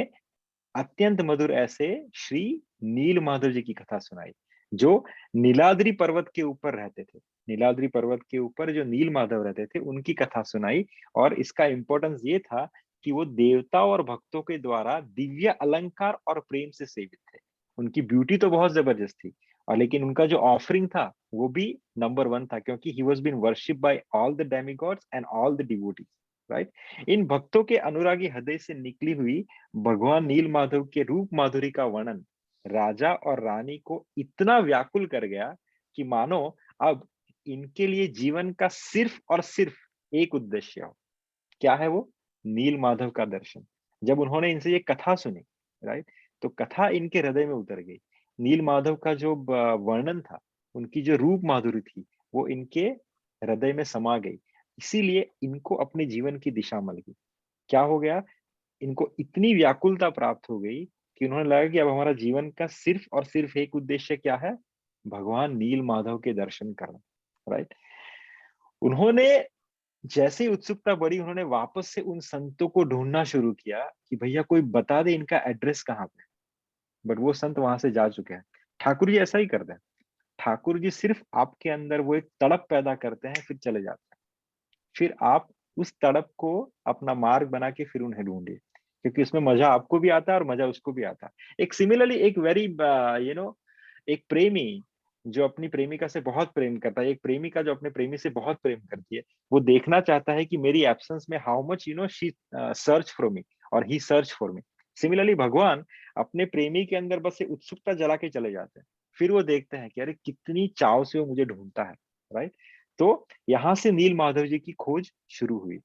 अत्यंत मधुर ऐसे श्री नील माधव जी की कथा सुनाई, जो नीलाद्री पर्वत के ऊपर रहते थे। नीलाद्री पर्वत के ऊपर जो नील माधव रहते थे, उनकी कथा सुनाई। और इसका इंपॉर्टेंस ये था कि वो देवता और भक्तों के द्वारा दिव्य अलंकार और प्रेम से सेवित थे। उनकी ब्यूटी तो बहुत जबरदस्त थी, और लेकिन उनका जो ऑफरिंग था वो भी नंबर 1 था, क्योंकि he was been worshipped by all the demigods and all the devotees, right. इन भक्तों के अनुरागी हृदय से निकली हुई भगवान नील माधव के रूप माधुरी का वर्णन राजा और रानी को इतना व्याकुल कर गया कि मानो अब इनके लिए जीवन का सिर्फ और सिर्फ एक उद्देश्य हो। क्या है वो? नील माधव का दर्शन। जब उन्होंने इनसे ये कथा सुनी, राइट, तो कथा इनके हृदय में उतर गई। नील माधव का जो वर्णन था, उनकी जो रूप माधुरी थी, वो इनके हृदय में समा गई। इसीलिए इनको अपने जीवन की दिशा मिल गई। क्या हो गया? इनको इतनी व्याकुलता प्राप्त हो गई कि उन्होंने लगा कि अब हमारा जीवन का सिर्फ और सिर्फ एक उद्देश्य क्या है? भगवान नील माधव के दर्शन करना, राइट। उन्होंने जैसे ही उत्सुकता बढ़ी, उन्होंने वापस से उन संतों को ढूंढना शुरू किया कि भैया कोई बता दे इनका एड्रेस कहाँ पे। बट वो संत वहां से जा चुके हैं। ठाकुर जी ऐसा ही करते हैं। ठाकुर जी सिर्फ आपके अंदर वो एक तड़प पैदा करते हैं, फिर चले जाते हैं। फिर आप उस तड़प को अपना मार्ग बना के फिर उन्हें ढूंढिए, क्योंकि उसमें मजा आपको भी आता है और मजा उसको भी आता है। एक सिमिलरली एक वेरी एक प्रेमी जो अपनी प्रेमिका से बहुत प्रेम करता है, एक प्रेमिका जो अपने प्रेमी से बहुत प्रेम करती है, वो देखना चाहता है कि मेरी एब्सेंस में how much she search for me और ही सर्च फॉर मी। सिमिलरली भगवान अपने प्रेमी के अंदर बस ये उत्सुकता जला के चले जाते हैं। फिर वो देखते हैं कि अरे कितनी चाव से वो मुझे ढूंढता है, राइट। तो यहां से नील माधव जी की खोज शुरू हुई,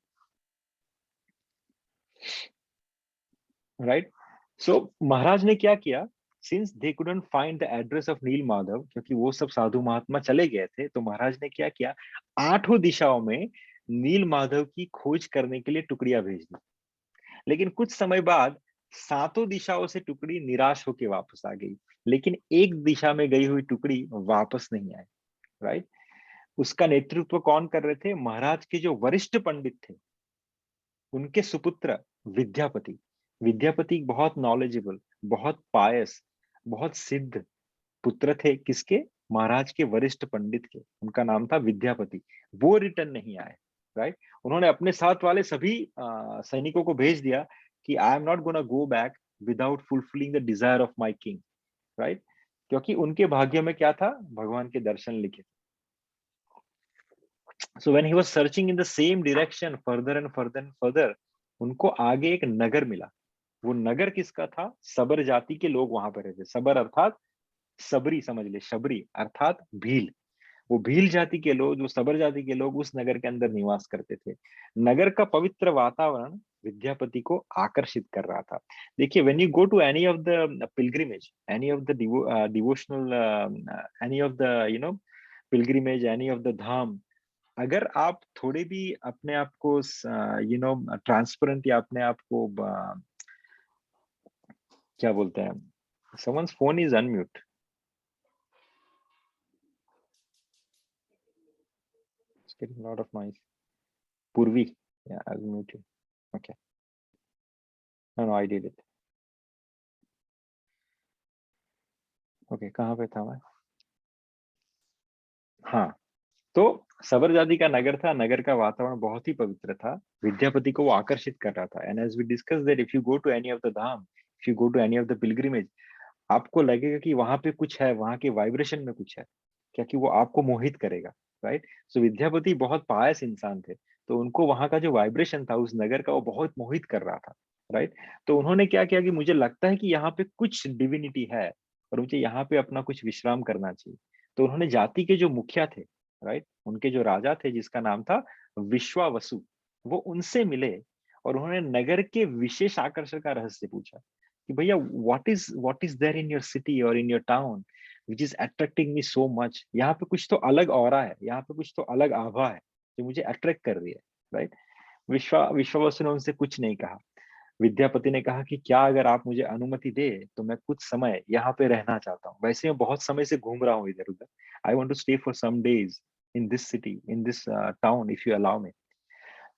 राइट। सो महाराज ने क्या किया? Since they couldn't find the address of Neel Madhav, क्योंकि वो सब साधु महात्मा चले गए थे, तो महाराज ने क्या किया? 8 दिशाओं में नील माधव की खोज करने के लिए टुकड़ियां भेज दी। लेकिन कुछ समय बाद 7 दिशाओं से टुकड़ी निराश होकर वापस आ गई, लेकिन एक दिशा में गई हुई टुकड़ी वापस नहीं आई, राइट। उसका नेतृत्व कौन कर रहे थे? महाराज के जो वरिष्ठ पंडित थे, उनके सुपुत्र विद्यापति। विद्यापति बहुत नॉलेजेबल, बहुत पायस, बहुत सिद्ध पुत्र थे। किसके? महाराज के वरिष्ठ पंडित के। उनका नाम था विद्यापति। वो रिटर्न नहीं आए, राइट। उन्होंने अपने साथ वाले सभी सैनिकों को भेज दिया कि I am not gonna go back without fulfilling the desire of my king, right? क्योंकि उनके भाग्य में क्या था? भगवान के दर्शन लिखे। So when he was searching in the same direction further and further and further, उनको आगे एक नगर मिला। वो नगर किसका था? सबर जाति के लोग वहां पर रहते। सबर अर्थात सबरी, समझ ले, शबरी अर्थात भील। वो भील जाति के लोग, जो सबर जाति के लोग उस नगर के अंदर निवास करते थे। नगर का पवित्र वातावरण विद्यापति को आकर्षित कर रहा था। देखिए, when you go to any of the pilgrimage, any of the devotional, any of the pilgrimage, any of the dham, अगर आप थोड़े भी अपने आप को ट्रांसपेरेंट या अपने आप को क्या बोलते हैं, someone's phone is unmute. It's getting a lot of noise. Purvi, yeah, I'll mute you. Okay. No, I did it. Okay, कहाँ पे था मैं? हाँ, तो सबर जाति का नगर था। नगर का वातावरण बहुत ही पवित्र था, विद्यापति को वो आकर्षित कर रहा था। And as we discuss that if you go to any of the dham, if you go to any of the pilgrimage, आपको लगेगा कि वहां पे कुछ है, वहां के वाइब्रेशन में कुछ है, क्या कि वो आपको मोहित करेगा, राइट? सो विद्यापति बहुत पायस इंसान थे, तो उनको वहां का जो वाइब्रेशन था उस नगर का, वो बहुत मोहित कर रहा था, राइट? तो उन्होंने क्या किया कि मुझे लगता है कि यहाँ पे कुछ डिविनिटी है और मुझे यहाँ पे अपना कुछ विश्राम करना चाहिए। तो उन्होंने जाति के जो मुखिया थे, राइट, उनके जो राजा थे जिसका नाम था विश्वावसु, वो उनसे मिले और उन्होंने नगर के विशेष आकर्षण का रहस्य पूछा कि भैया what is there in your city और in your town which is attracting me so much. यहाँ पे कुछ तो अलग ऑरा है, यहाँ पे कुछ तो अलग आभा है जो मुझे अट्रैक्ट कर रही है, राइट? विश्वावसु ने उनसे कुछ नहीं कहा। विद्यापति ने कहा कि क्या अगर आप मुझे अनुमति दे तो मैं कुछ समय यहाँ पे रहना चाहता हूँ। वैसे मैं बहुत समय से घूम रहा हूँ इधर उधर। I want to stay for some days in this city, in this town, if you allow me.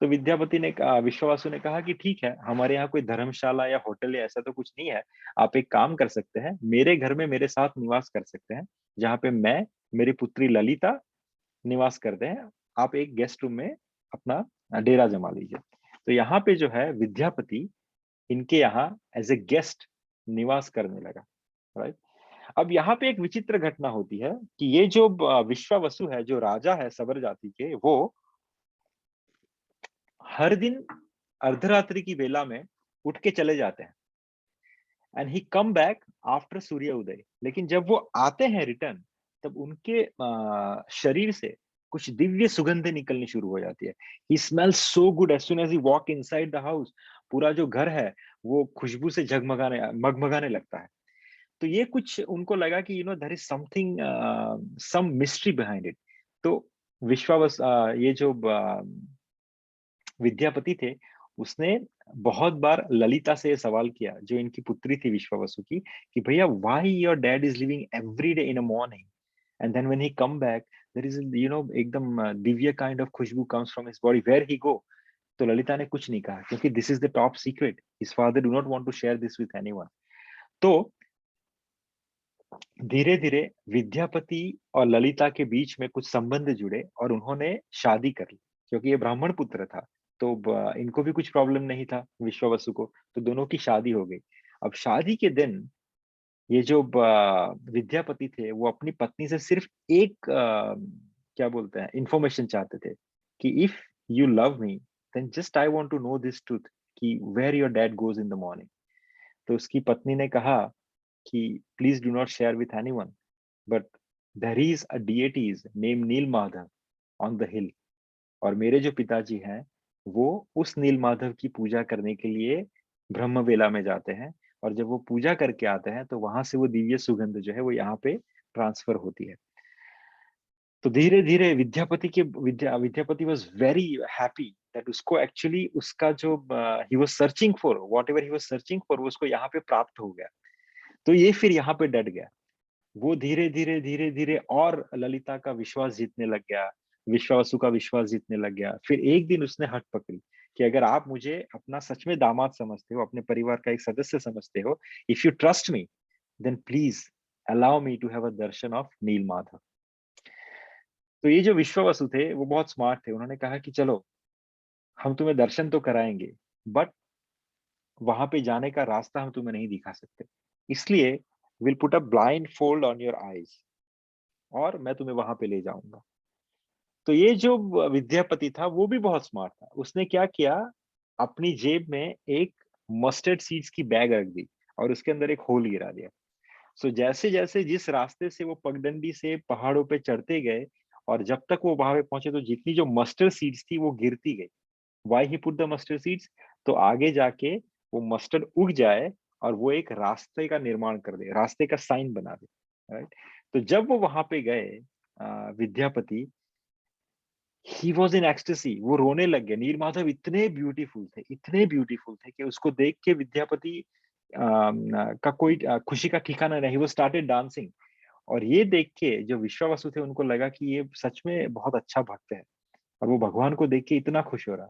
तो विद्यापति ने कहा, विश्वावसु ने कहा कि ठीक है, हमारे यहाँ कोई धर्मशाला या होटल या ऐसा तो कुछ नहीं है। आप एक काम कर सकते हैं, मेरे घर में मेरे साथ निवास कर सकते हैं, जहाँ पे मैं, मेरी पुत्री ललिता निवास करते हैं। आप एक गेस्ट रूम में अपना डेरा जमा लीजिए। तो यहाँ पे जो है विद्यापति इनके यहाँ एज ए गेस्ट निवास करने लगा, राइट? अब यहाँ पे एक विचित्र घटना होती है कि ये जो विश्वावसु है, जो राजा है सबर जाति के, वो हर दिन अर्धरात्रि की बेला में उठ के चले जाते हैं and he come back after surya uday. लेकिन जब वो आते हैं रिटर्न, तब उनके शरीर से कुछ दिव्य सुगंधें निकलनी शुरू हो जाती है। He smells so good as soon as he walk inside the house. पूरा जो घर है वो खुशबू से मगमगाने लगता है। तो ये कुछ उनको लगा कि there is something, some mystery behind it. तो ये जो विद्यापति थे, उसने बहुत बार ललिता से सवाल किया, जो इनकी पुत्री थी विश्वावसु की, कि भैया why your dad is living every day in a morning and then when he come back there is एकदम दिव्य kind of khushboo comes from his body, where he go? तो ललिता ने कुछ नहीं कहा, क्योंकि this is the top secret, his father do not want to share this with anyone. तो धीरे धीरे विद्यापति और ललिता के बीच में कुछ संबंध जुड़े और उन्होंने शादी कर ली। क्योंकि ये ब्राह्मण पुत्र था, तो इनको भी कुछ प्रॉब्लम नहीं था विश्वावसु को, तो दोनों की शादी हो गई। अब शादी के दिन ये जो विद्यापति थे, वो अपनी पत्नी से सिर्फ एक क्या बोलते हैं, इंफॉर्मेशन चाहते थे कि if you love me then just I want to know this truth कि where your dad goes in the morning. तो उसकी पत्नी ने कहा कि please do not share with anyone, but there is a deities named Neelmadhav on the hill। और मेरे जो पिताजी हैं वो उस नीलमाधव की पूजा करने के लिए ब्रह्मवेला में जाते हैं, और जब वो पूजा करके आते हैं तो वहां से वो दिव्य सुगंध जो है वो यहाँ पे ट्रांसफर होती है। तो धीरे धीरे Vidyapati was very happy that उसको एक्चुअली उसका जो he was searching for, what ever he was searching for, वो उसको यहाँ पे प्राप्त हो गया। तो ये फिर यहाँ पे डट गया। वो धीरे धीरे और ललिता का विश्वास जीतने लग गया, विश्वावसु का विश्वास जीतने लग गया। फिर एक दिन उसने हट पकड़ी कि अगर आप मुझे अपना सच में दामाद समझते हो, अपने परिवार का एक सदस्य समझते हो, if you trust me then please allow me to have a darshan of Neelmadhav. तो ये जो विश्वावसु थे वो बहुत स्मार्ट थे। उन्होंने कहा कि चलो हम तुम्हें दर्शन तो कराएंगे, बट वहां पे जाने का रास्ता हम तुम्हें नहीं दिखा सकते, इसलिए will put a blind fold on your eyes, और मैं तुम्हें वहां पे ले जाऊंगा। तो ये जो विद्यापति था वो भी बहुत स्मार्ट था। उसने क्या किया, अपनी जेब में एक मस्टर्ड सीड्स की बैग रख दी और उसके अंदर एक होल गिरा दिया। सो जैसे जैसे जिस रास्ते से वो पगडंडी से पहाड़ों पे चढ़ते गए, और जब तक वो वहां पे पहुंचे तो जितनी जो मस्टर्ड सीड्स थी वो गिरती गई। Why he put the mustard seeds, तो आगे जाके वो मस्टर्ड उग जाए और वो एक रास्ते का निर्माण कर दे, रास्ते का साइन बना दे, राइट। तो जब वो वहां पे गए, Vidyapati, he was in ecstasy, वो रोने लग गए। नीलमाधव इतने ब्यूटीफुल थे, इतने ब्यूटीफुल थे कि उसको देख के विद्यापति का कोई खुशी का ठिकाना नहीं, वो स्टार्टेड डांसिंग। और ये देख के जो विश्वावसु थे उनको लगा कि ये सच में बहुत अच्छा भक्त है, और वो भगवान को देख के इतना खुश हो रहा।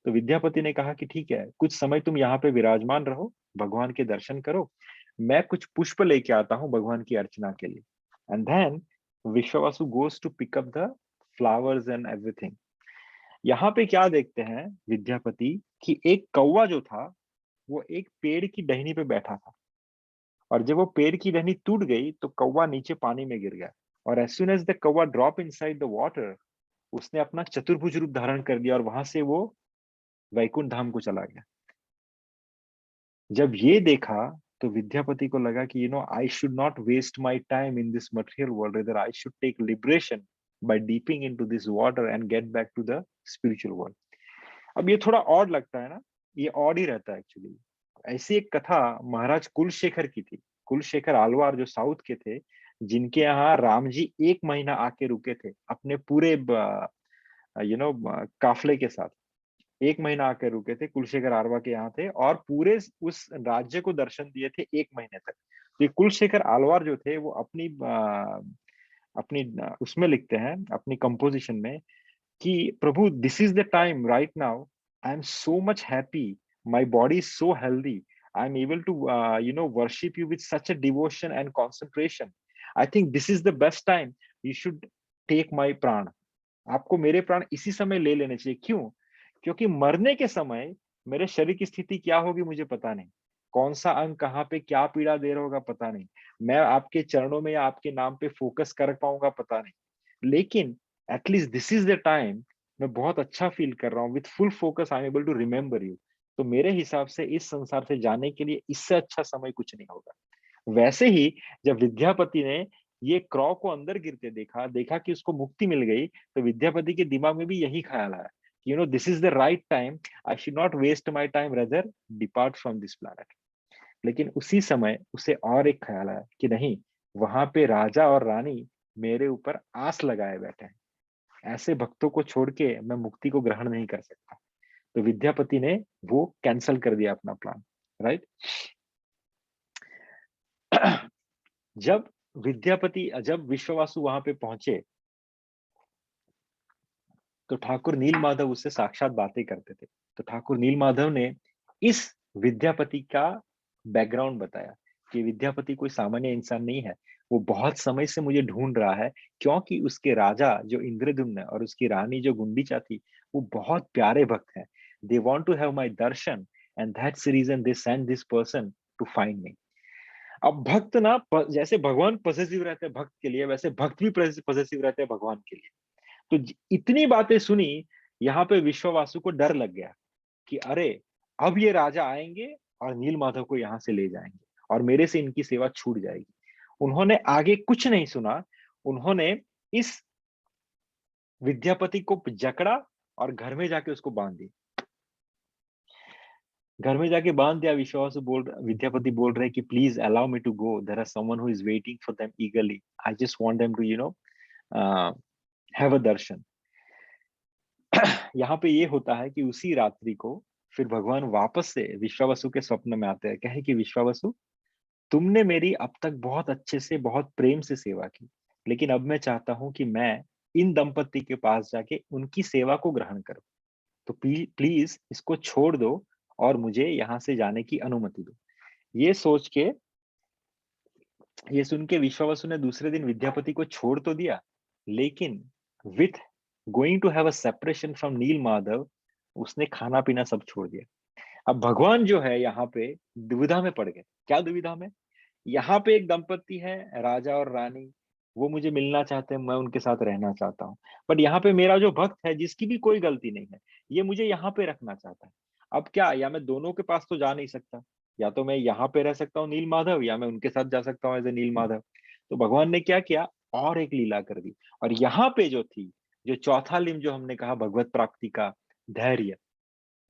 तो विद्यापति ने कहा कि ठीक है, कुछ समय तुम यहाँ पे विराजमान रहो, भगवान के दर्शन करो, मैं कुछ पुष्प लेके आता हूँ भगवान की अर्चना के लिए। And then Vishwavasu goes to pick up the flowers and everything. यहाँ पे क्या देखते हैं विद्यापति, कि एक कौवा जो था वो एक पेड़ की टहनी पे बैठा था, और जब वो पेड़ की टहनी टूट गई तो कौवा नीचे पानी में गिर गया। और एज सुन एज द कौवा ड्रॉप इनसाइड द वाटर, उसने अपना चतुर्भुज रूप धारण कर लिया और वहां से वो वैकुंठ धाम को चला गया। जब ये देखा तो विद्यापति को लगा कि I should not waste my time in this material world, rather I should take liberation by dipping into this water and get back to the spiritual world. अब ये थोड़ा ऑड लगता है ना, ये ऑड ही रहता है एक्चुअली। ऐसी एक कथा महाराज कुलशेखर की थी। कुलशेखर आलवार जो साउथ के थे, जिनके यहाँ राम जी 1 महीना आके रुके थे अपने पूरे काफले के साथ। 1 महीना आकर रुके थे, कुलशेखर आलवा के यहाँ थे, और पूरे उस राज्य को दर्शन दिए थे 1 महीने तक। तो ये कुलशेखर आलवार जो थे वो अपनी उसमें लिखते हैं अपनी कंपोजिशन में कि प्रभु, this is the time right now, I am so much happy, my body is so healthy, I am able to worship you with such a devotion and concentration. I think this is the best time, you should take my prana. आपको मेरे प्राण इसी समय ले लेने चाहिए। क्यों? क्योंकि मरने के समय मेरे शरीर की स्थिति क्या होगी मुझे पता नहीं, कौन सा अंग कहाँ पे क्या पीड़ा दे रहा होगा पता नहीं, मैं आपके चरणों में या आपके नाम पे फोकस कर पाऊंगा पता नहीं, लेकिन at least this is the time, मैं बहुत अच्छा फील कर रहा हूँ, with full focus I am able to remember you. तो मेरे हिसाब से इस संसार से जाने के लिए इससे अच्छा समय कुछ नहीं होगा। वैसे ही जब विद्यापति ने ये क्रॉ को अंदर गिरते देखा, देखा कि उसको मुक्ति मिल गई, तो विद्यापति के दिमाग में भी यही ख्याल आया, this is the right time, I should not waste my time, rather depart from this planet. लेकिन उसी समय उसे और एक ख्याल आया कि नहीं, वहां पे राजा और रानी मेरे ऊपर आस लगाए बैठे हैं, ऐसे भक्तों को छोड़ के मैं मुक्ति को ग्रहण नहीं कर सकता। तो विद्यापति ने वो कैंसल कर दिया अपना प्लान, राइट। जब विश्ववासु वहां पे पहुंचे तो ठाकुर नीलमाधव उससे साक्षात बातें करते थे। तो ठाकुर नीलमाधव ने इस विद्यापति का बैकग्राउंड बताया कि विद्यापति कोई सामान्य इंसान नहीं है, वो बहुत समय से मुझे ढूंढ रहा है, क्योंकि उसके राजा जो इंद्रद्युम्न और उसकी रानी जो गुंडीचा थी वो बहुत प्यारे भक्त हैं। They want to have my darshan and that's the reason they send this person to find me. अब भक्त ना, जैसे भगवान पॉसेसिव रहते हैं भक्त के लिए, वैसे भक्त भी पॉसेसिव रहते हैं भगवान के लिए। तो इतनी बातें सुनी, यहाँ पे विश्ववासु को डर लग गया कि अरे, अब ये राजा आएंगे और नीलमाधव को यहाँ से ले जाएंगे और मेरे से इनकी सेवा छूट जाएगी। उन्होंने आगे कुछ नहीं सुना, उन्होंने इस विद्यापति को जकड़ा और घर में जाके उसको बांध दिया। घर में जाके बांध दिया। विद्यापति बोल रहे कि please allow me to go, there are someone who is waiting for them eagerly, I just want them to have a darshan. यहाँ पे ये होता है कि उसी रात्रि को फिर भगवान वापस से विश्वावसु के स्वप्न में आते हैं, कहे कि विश्वावसु, तुमने मेरी अब तक बहुत अच्छे से बहुत प्रेम से सेवा की, लेकिन अब मैं चाहता हूं कि मैं इन दंपति के पास जाके उनकी सेवा को ग्रहण करूं, तो प्लीज इसको छोड़ दो और मुझे यहाँ से जाने की अनुमति दो। ये सुन के विश्वावसु ने दूसरे दिन विद्यापति को छोड़ तो दिया, लेकिन with going to have a separation from Neil Madhav, उसने खाना पीना सब छोड़ दिया। अब भगवान जो है यहाँ पे दुविधा में पड़ गए। क्या दुविधा में? यहाँ पे एक दंपति है, राजा और रानी, वो मुझे मिलना चाहते हैं, मैं उनके साथ रहना चाहता हूँ। बट यहाँ पे मेरा जो भक्त है, जिसकी भी कोई गलती नहीं है, ये मुझे यहाँ पे रखना चाहता है। अब क्या, या मैं दोनों के पास तो जा नहीं सकता, या तो मैं यहाँ पे रह सकता हूँ नील माधव, या मैं उनके साथ जा सकता हूँ एज ए नील माधव। तो भगवान ने क्या किया, और एक लीला कर दी। और यहाँ पे जो थी, जो चौथा लिंब जो हमने कहा भगवत प्राप्ति का, धैर्य,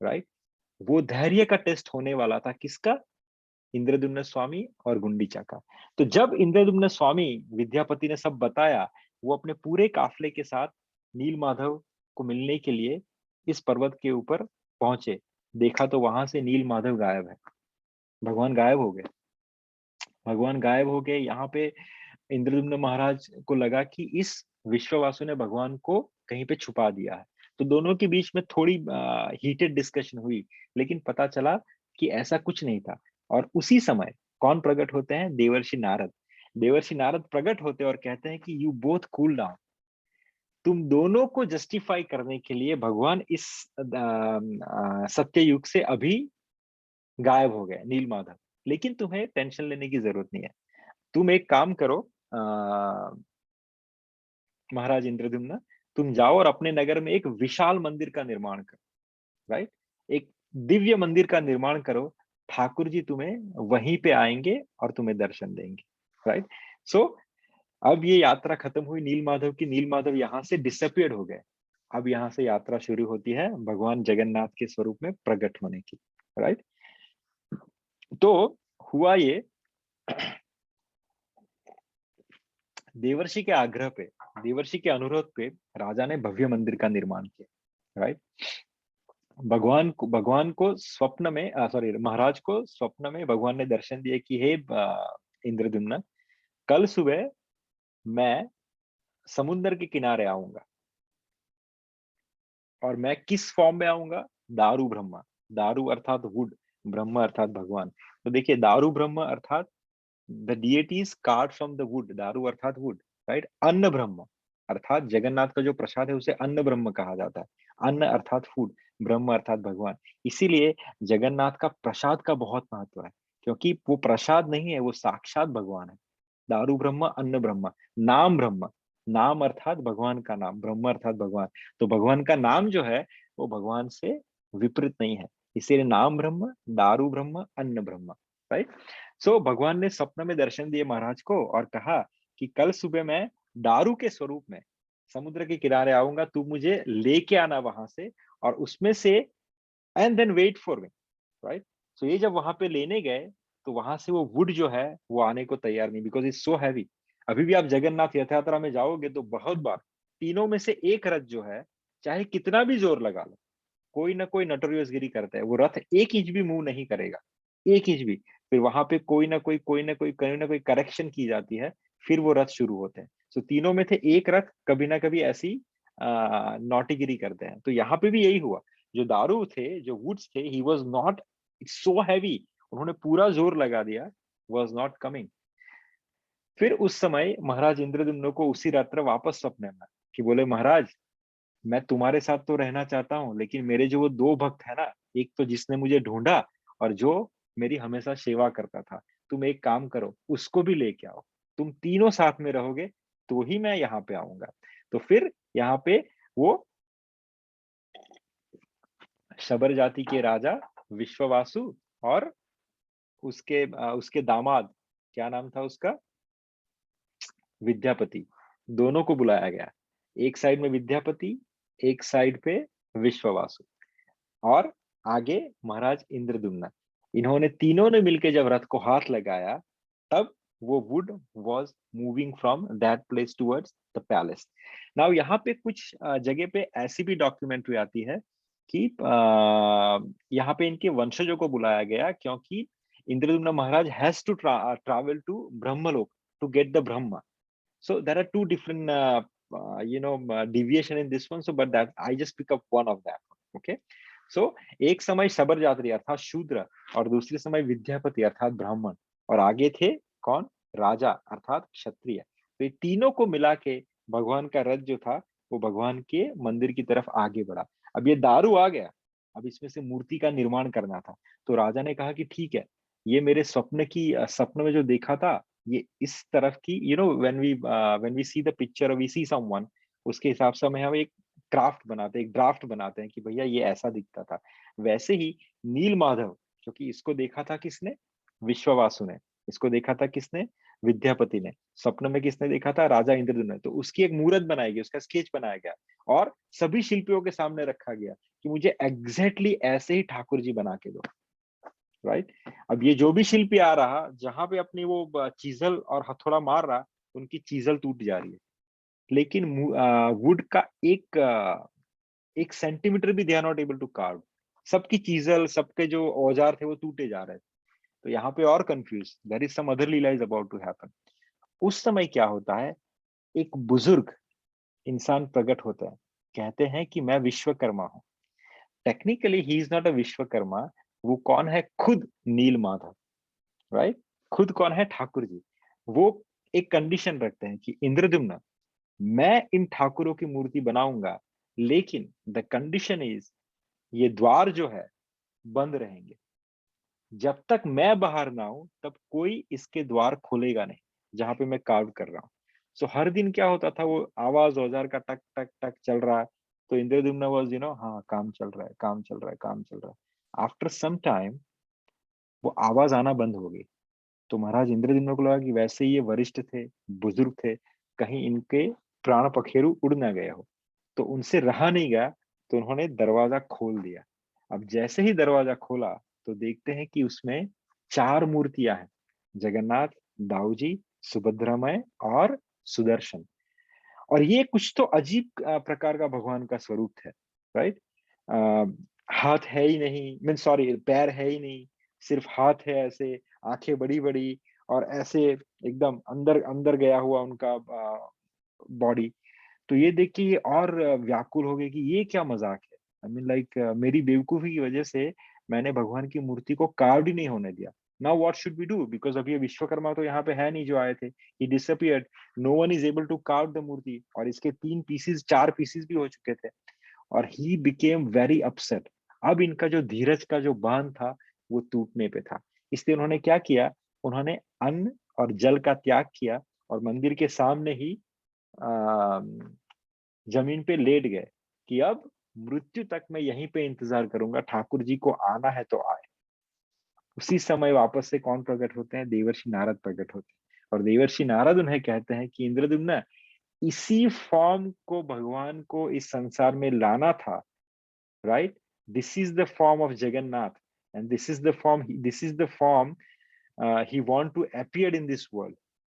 राइट, वो धैर्य का टेस्ट होने वाला था। किसका? इंद्रद्युम्न स्वामी और गुंडीचा का। तो जब इंद्रद्युम्न स्वामी विद्यापति ने सब बताया, वो अपने पूरे काफले के साथ नील माधव को मिलने के लिए इस पर्वत के ऊपर पहुंचे। देखा तो वहां से नील माधव गायब है, भगवान गायब हो गए। भगवान गायब हो गए। यहाँ पे इंद्रद्युम्न महाराज को लगा कि इस विश्ववासु ने भगवान को कहीं पे छुपा दिया है। तो दोनों के बीच में थोड़ी हीटेड डिस्कशन हुई, लेकिन पता चला कि ऐसा कुछ नहीं था। और उसी समय कौन प्रकट होते हैं? देवर्षि नारद। देवर्षि नारद प्रकट होते और कहते हैं कि यू बोथ कूल डाउन। तुम दोनों को जस्टिफाई करने के लिए भगवान इस सत्य युग से अभी गायब हो गए, नील माधव। लेकिन तुम्हें टेंशन लेने की जरूरत नहीं है। तुम एक काम करो, महाराज इंद्रद्युम्न, तुम जाओ और अपने नगर में एक विशाल मंदिर का निर्माण करो, राइट, एक दिव्य मंदिर का निर्माण करो। ठाकुर जी तुम्हें वहीं पे आएंगे और तुम्हें दर्शन देंगे, राइट। सो अब ये यात्रा खत्म हुई नील माधव की। नील माधव यहाँ से डिसअपियर्ड हो गए। अब यहाँ से यात्रा शुरू होती है भगवान जगन्नाथ के स्वरूप में प्रकट होने की, राइट। तो हुआ ये, देवर्षि के आग्रह पे, देवर्षि के अनुरोध पे राजा ने भव्य मंदिर का निर्माण किया, राइट। भगवान को स्वप्न में, सॉरी, महाराज को स्वप्न में भगवान ने दर्शन दिए कि हे इंद्रद्युम्न, कल सुबह मैं समुद्र के किनारे आऊंगा। और मैं किस फॉर्म में आऊंगा? दारू ब्रह्मा। दारू अर्थात वुड, ब्रह्म अर्थात भगवान। तो देखिए, दारू ब्रह्म अर्थात the deities carved from the wood, दारू अर्थात वुड, राइट। अन्न ब्रह्म अर्थात जगन्नाथ का जो प्रसाद है उसे अन्न ब्रह्म कहा जाता है। अन्न अर्थात फूड, ब्रह्म अर्थात भगवान। इसीलिए जगन्नाथ का प्रसाद का बहुत महत्व है, क्योंकि वो प्रसाद नहीं है, वो साक्षात भगवान है। दारू ब्रह्म, अन्न ब्रह्म, नाम ब्रह्म, नाम अर्थात भगवान का नाम, ब्रह्म अर्थात भगवान। तो भगवान का नाम जो है वो भगवान से विपरीत नहीं है, इसीलिए नाम ब्रह्म, दारू ब्रह्म, अन्न ब्रह्म, राइट। सो भगवान ने स्वप्न में दर्शन दिए महाराज को और कहा कि कल सुबह मैं दारू के स्वरूप में समुद्र के किनारे आऊंगा, तू मुझे लेके आना वहां से, और उसमें से and then wait for me, right. So ये जब वहां पे लेने गए तो वहां से वो वुड जो है वो आने को तैयार नहीं, बिकॉज इट्स सो हैवी। अभी भी आप जगन्नाथ रथ यात्रा में जाओगे तो बहुत बार तीनों में से एक रथ जो है, चाहे कितना भी जोर लगा लो, कोई ना कोई नटोरियसगिरी करता है, वो रथ 1 इंच भी मूव नहीं करेगा, 1 इंच भी। फिर वहां पे कोई ना कोई करेक्शन की जाती है, फिर वो रथ शुरू होते हैं। तो तीनों में थे एक रथ कभी ना कभी ऐसी नौटीगिरी करते हैं। तो यहाँ पे भी यही हुआ। जो दारू थे, जो वुड्स थे, he was not, it's so heavy, उन्होंने पूरा जोर लगा दिया, वॉज नॉट कमिंग। फिर उस समय महाराज इंद्रद्युम्न को उसी रात्र वापस स्वप्न में कि बोले, महाराज मैं तुम्हारे साथ तो रहना चाहता हूँ, लेकिन मेरे जो वो 2 भक्त है ना, एक तो जिसने मुझे ढूंढा और जो मेरी हमेशा सेवा करता था, तुम एक काम करो, उसको भी लेके आओ। तुम तीनों साथ में रहोगे तो ही मैं यहाँ पे आऊंगा। तो फिर यहाँ पे वो शबर जाति के राजा विश्ववासु और उसके दामाद, क्या नाम था उसका, विद्यापति, दोनों को बुलाया गया। एक साइड में विद्यापति, एक साइड पे विश्ववासु, और आगे महाराज इंद्रद्युम्न। इन्होंने तीनों ने मिलकर जब रथ को हाथ लगाया, तब वो would was moving from that place towards the palace. Now यहाँ पे कुछ जगह पे ऐसी भी डॉक्यूमेंट्री आती है कि यहाँ पे इनके वंशजों को बुलाया गया, क्योंकि Indradyumna Maharaj has to travel to Brahmalok to get the Brahma. So there are 2 different, deviation in this one. So, but that I just pick up one of that. Okay. So एक समय शबर जात्री अर्थात शूद्र, और दूसरे समय विद्यापति अर्थात ब्राह्मण, और आगे थे कौन? राजा अर्थात क्षत्रिय। तो ये तीनों को मिला के भगवान का रथ जो था वो भगवान के मंदिर की तरफ आगे बढ़ा। अब ये दारू आ गया, अब इसमें से मूर्ति का निर्माण करना था। तो राजा ने कहा कि ठीक है, ये मेरे स्वप्न में जो देखा था, ये इस तरफ की, when we see the picture, we see someone, उसके हिसाब से हम एक क्राफ्ट बनाते हैं, एक ड्राफ्ट बनाते हैं कि भैया ये ऐसा दिखता था। वैसे ही नील माधव, क्योंकि इसको देखा था किसने? विश्ववासु ने। इसको देखा था किसने? विद्यापति ने। स्वप्न में किसने देखा था? राजा इंद्रद्युम्न ने। तो उसकी एक मूर्त बनाई गई, उसका स्केच बनाया गया और सभी शिल्पियों के सामने रखा गया कि मुझे एग्जैक्टली ऐसे ही ठाकुर जी बना के दो, राइट। अब ये जो भी शिल्पी आ रहा, जहां पे अपनी वो चीजल और हथौड़ा मार रहा, उनकी चीजल टूट जा रही है, लेकिन वुड का एक सेंटीमीटर भी they are not able to carve. सबकी चीजल, सबके जो औजार थे वो टूटे जा रहे थे। तो यहाँ पे और confuse, there is some other leela is about to happen. उस समय क्या होता है, एक बुजुर्ग इंसान प्रकट होता है, कहते हैं कि मैं विश्वकर्मा हूँ। Technically he is not a Vishwakarma. वो कौन है? खुद नील माधव, राइट। खुद कौन है? ठाकुर जी। वो एक कंडीशन रखते हैं कि इंद्रद्युम्न, मैं इन ठाकुरों की मूर्ति बनाऊंगा, लेकिन द कंडीशन इज, ये द्वार जो है बंद रहेंगे। जब तक मैं बाहर ना हूं, तब कोई इसके द्वार खोलेगा नहीं, जहां पे मैं कार्व कर रहा हूँ। सो हर दिन क्या होता था, वो आवाज औजार का टक टक टक चल रहा है। तो इंद्रद्युम्न वाज, हाँ, काम चल रहा है, काम चल रहा है, काम चल रहा है। आफ्टर सम टाइम वो आवाज आना बंद हो गई। तो महाराज इंद्रद्युम्न को लगा कि वैसे ही ये वरिष्ठ थे, बुजुर्ग थे, कहीं इनके प्राण पखेरु उड़ ना गए हो। तो उनसे रहा नहीं गया, तो उन्होंने दरवाजा खोल दिया। अब जैसे ही दरवाजा खोला, तो देखते हैं कि उसमें 4 मूर्तियां हैं, जगन्नाथ, दाऊजी, सुभद्रामय और सुदर्शन। और ये कुछ तो अजीब प्रकार का भगवान का स्वरूप है, राइट। हाथ है ही नहीं, मीन सॉरी, पैर है ही नहीं, सिर्फ हाथ है ऐसे, आंखें बड़ी बड़ी, और ऐसे एकदम अंदर अंदर गया हुआ उनका बॉडी। तो ये देख के ये और व्याकुल हो गए कि ये क्या मजाक है। आई मीन लाइक, मेरी बेवकूफी की वजह से मैंने भगवान की मूर्ति को कार्व ही नहीं होने दिया। Now what should we do, because अभी ये विश्वकर्मा तो यहाँ पे है नहीं जो आए थे, he disappeared, no one is able to carve the murti, और इसके 3 पीसेस 4 पीसेस भी हो चुके थे। और ही बिकेम वेरी अपसेट। अब इनका जो धीरज का जो बांध था, वो टूटने पे था। इसलिए उन्होंने क्या किया, उन्होंने अन्न और जल का त्याग किया और मंदिर के सामने ही जमीन पे लेट गए कि अब मृत्यु तक मैं यहीं पे इंतजार करूंगा, ठाकुर जी को आना है तो आए। उसी समय वापस से कौन प्रकट होते हैं? देवर्षि नारद प्रकट होते हैं। और देवर्षि नारद उन्हें कहते हैं कि इंद्रद्युम्न, इसी फॉर्म को भगवान को इस संसार में लाना था, right. This is the form of Jagannath, and this is the form he want to appear in this world.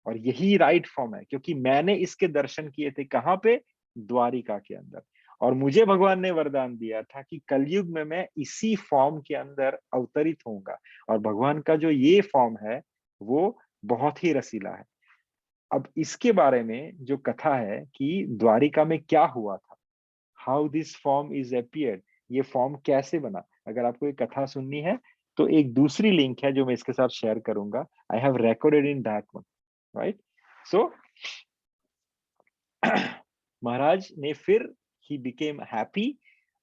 और यही राइट फॉर्म है, क्योंकि मैंने इसके दर्शन किए थे कहाँ पे? द्वारिका के अंदर। और मुझे भगवान ने वरदान दिया था कि कलयुग में मैं इसी फॉर्म के अंदर अवतरित होऊंगा। और भगवान का जो ये फॉर्म है, वो बहुत ही रसीला है। अब इसके बारे में जो कथा है कि द्वारिका में क्या हुआ था, how this form is appeared, ये फॉर्म कैसे बना, अगर आपको ये कथा सुननी है तो एक दूसरी लिंक है जो मैं इसके साथ शेयर करूंगा। I have recorded in that one, right. So Maharaj ने फिर, ही बिकेम हैप्पी,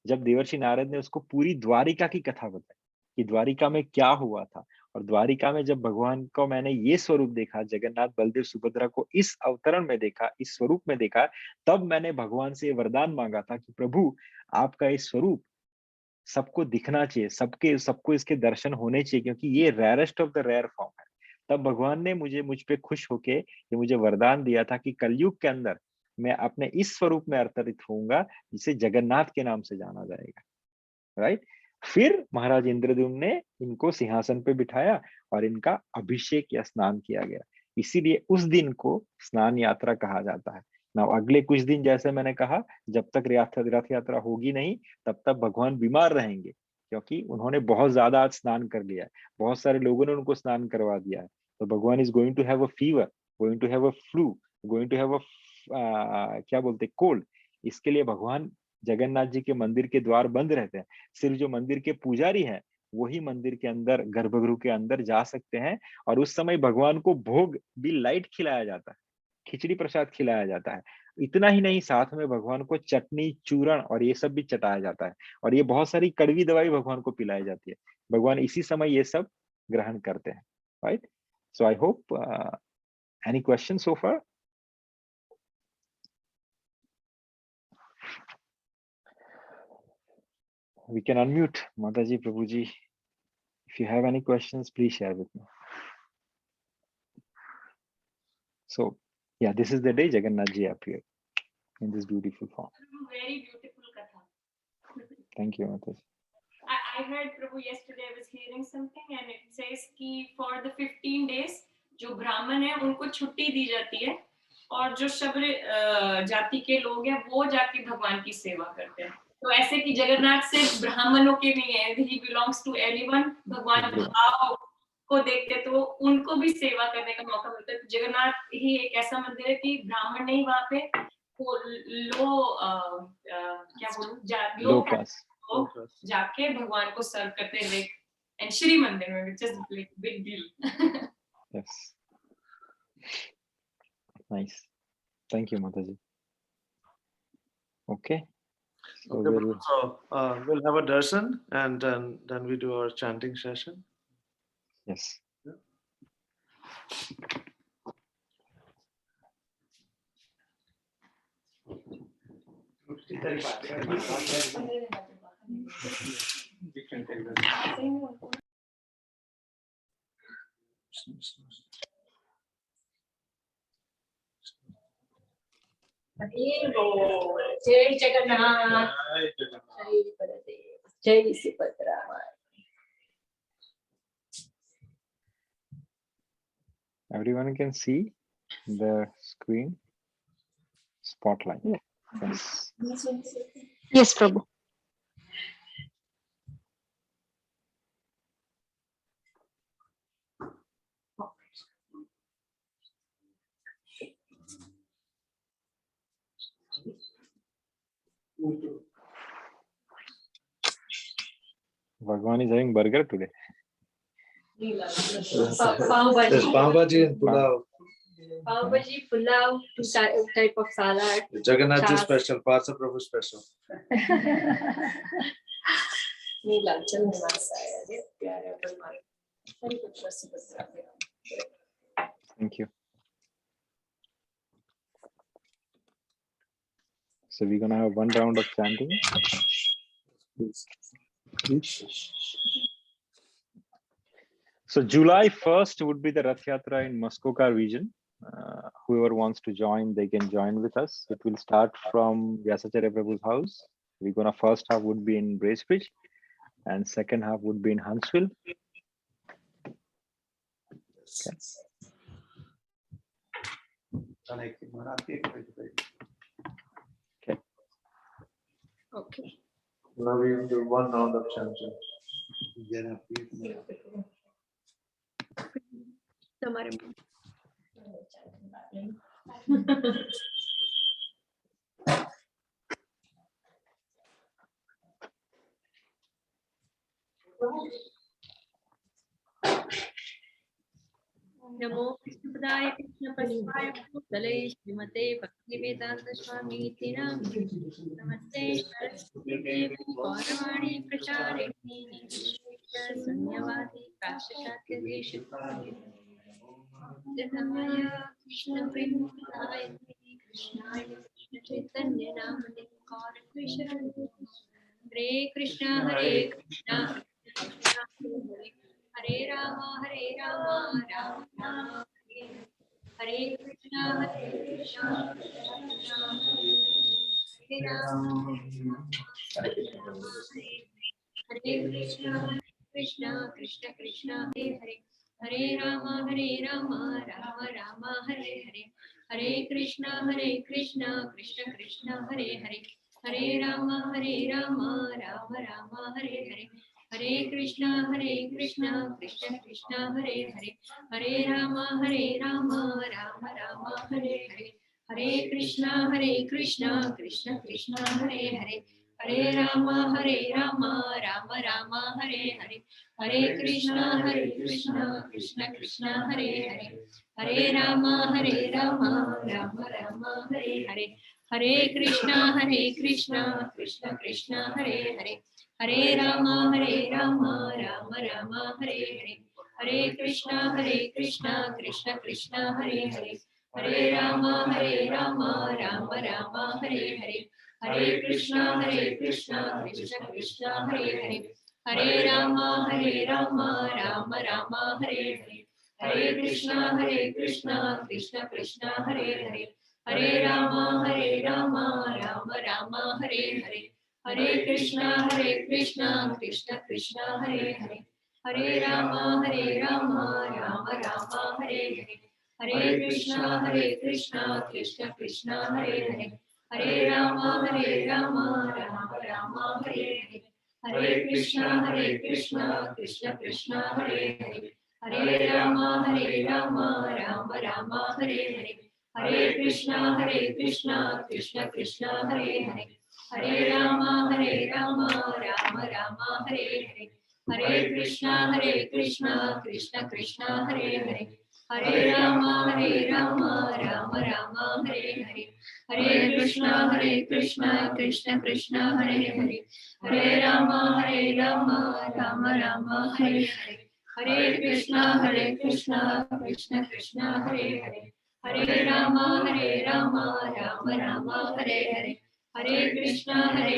जब देवर्षि नारद ने उसको पूरी द्वारिका की कथा बताई कि द्वारिका में क्या हुआ था। और द्वारिका में जब भगवान को मैंने ये स्वरूप देखा, जगन्नाथ बलदेव सुभद्रा को इस अवतरण में देखा, इस स्वरूप में देखा, तब मैंने भगवान से वरदान मांगा था कि प्रभु, आपका इस स्वरूप सबको दिखना चाहिए, सबको इसके दर्शन होने चाहिए, क्योंकि ये rarest of the rare form है। तब भगवान ने मुझ पे खुश होके ये मुझे वरदान दिया था कि कलयुग के अंदर मैं अपने इस स्वरूप में अवतरित होऊंगा, जिसे जगन्नाथ के नाम से जाना जाएगा, राइट। फिर महाराज इंद्रद्युम्न ने इनको सिंहासन पे बिठाया और इनका अभिषेक या स्नान किया गया। इसीलिए उस दिन को स्नान यात्रा कहा जाता है ना। अगले कुछ दिन, जैसे मैंने कहा, जब तक रथ यात्रा होगी नहीं, तब तक भगवान बीमार रहेंगे, क्योंकि उन्होंने बहुत ज्यादा आज स्नान कर लिया है, बहुत सारे लोगों ने उनको स्नान करवा दिया है। तो Bhagwan is going to have a fever, going to have a flu, going to have a क्या बोलते, कोल्ड। इसके लिए भगवान जगन्नाथ जी के मंदिर के द्वार बंद रहते हैं। सिर्फ जो मंदिर के पुजारी हैं, वही मंदिर के अंदर, गर्भगृह के अंदर जा सकते हैं। और उस समय भगवान को भोग भी लाइट खिलाया जाता है, खिचड़ी प्रसाद खिलाया जाता है। इतना ही नहीं, साथ में भगवान को चटनी, चूरण और ये सब भी चटाया जाता है, और ये बहुत सारी कड़वी दवाई भगवान को पिलाई जाती है। भगवान इसी समय ये सब ग्रहण करते हैं, right? So I hope any question so far? We can unmute Mataji, Prabhuji. If you have any questions, please share with me. So, yeah, this is the day Jagannath Ji appeared in this beautiful form. Very beautiful katha. Thank you, Mataji. I heard Prabhu yesterday. I was hearing something and it says कि for the 15 days जो ब्राह्मण है उनको छुट्टी दी जाती है और जो शब्द जाति के लोग हैं वो जाके भगवान की सेवा करते हैं। तो ऐसे कि जगन्नाथ सिर्फ ब्राह्मणों के नहीं है, he belongs to anyone। भगवान भाव को देखते तो उनको भी सेवा करने का मौका मिलता है। जगन्नाथ ही एक ऐसा मंदिर है कि ब्राह्मण नहीं वहाँ पे वो क्या बोलूं लो क्लास जाके भगवान को सर्व करते हैं लाइक एंड श्री मंदिर में, which is like big deal। Yes. Nice. Thank you, Mataji. Okay. So Okay, we'll, so we'll have a darshan and then we do our chanting session. yes. जय जगन्नाथ, जय बलदेव, जय Subhadra. Everyone can see the screen spotlight. Yes. Yes, Prabhu. Bhagwan is having burger today. Pav There's bhaji, pav bhaji and pulao. pav bhaji, pulao, two type of salad। Jagannath ji Chas. special, Partha Prabhu special. Nilanchal निवास आया प्यारे भगवान Hari Krishna Subhadra. Thank you. So we're gonna have one round of chanting. So July 1st would be the Rath Yatra in Muskoka region. Whoever wants to join, they can join with us. It will start from Vyasacharya Prabhu's house. We're gonna first half would be in Bracebridge, and second half would be in Huntsville. Okay. Okay। Now we will do one round of chanting. तुम्हारे नमो विष्णुपदाय कृष्णपदाय भूतले श्रीमते भक्तिवेदांत स्वामी इति नामिने। नमस्ते सरस्वती देवी गौरवाणी प्रचारिणी निर्विशेष शून्यवादी काश्यशाक्य देशपालिनी। कृष्णमय कृष्णप्रेमप्रदाय कृष्णाय कृष्ण चैतन्य नामने गौर कृष्ण। हरे कृष्णा हरे राम राम राम हरे कृष्णा हरे कृष्णा हरे राम हरे कृष्णा कृष्णा कृष्ण कृष्ण हरे हरे हरे राम राम राम हरे हरे हरे कृष्णा कृष्ण कृष्ण हरे हरे हरे राम राम राम हरे हरे हरे कृष्णा कृष्ण कृष्ण हरे हरे हरे राम राम राम हरे हरे हरे कृष्णा कृष्ण कृष्ण हरे हरे हरे राम राम राम हरे हरे, हरे कृष्णा कृष्ण कृष्ण हरे हरे, हरे राम राम राम हरे हरे, हरे कृष्णा कृष्ण कृष्ण हरे हरे, हरे राम राम राम हरे हरे, हरे कृष्णा कृष्ण कृष्ण हरे हरे, हरे राम राम राम हरे हरे, हरे कृष्णा कृष्ण कृष्ण हरे हरे, हरे राम राम राम हरे हरे, हरे कृष्णा कृष्ण कृष्ण हरे हरे, हरे राम राम राम हरे हरे, हरे कृष्णा कृष्ण कृष्ण हरे हरे, हरे राम राम राम हरे हरे, हरे कृष्णा कृष्ण कृष्ण हरे हरे, हरे राम राम राम हरे हरे, हरे कृष्णा कृष्ण कृष्ण हरे हरे, हरे राम राम राम हरे हरे, हरे कृष्णा कृष्ण कृष्ण हरे हरे, हरे राम राम राम हरे हरे, हरे कृष्णा कृष्ण कृष्ण हरे हरे, हरे राम राम राम हरे हरे, हरे कृष्णा कृष्ण कृष्ण हरे हरे, हरे राम राम राम हरे हरे, हरे कृष्णा कृष्ण कृष्ण हरे हरे, हरे राम राम राम हरे हरे, हरे कृष्णा कृष्ण कृष्ण हरे हरे, हरे राम राम राम हरे हरे, हरे कृष्णा कृष्ण कृष्ण हरे हरे, हरे राम राम राम हरे हरे, हरे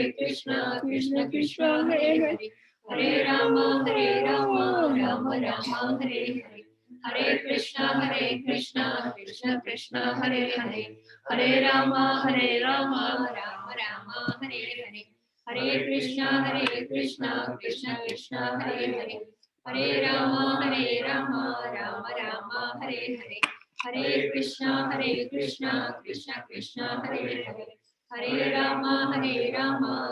कृष्णा कृष्ण कृष्ण हरे हरे, हरे राम राम राम हरे हरे, हरे कृष्णा कृष्ण कृष्ण हरे हरे, हरे राम राम राम हरे हरे, हरे कृष्णा कृष्ण कृष्ण हरे हरे, हरे राम राम राम हरे हरे, हरे कृष्णा कृष्ण कृष्ण हरे हरे, हरे राम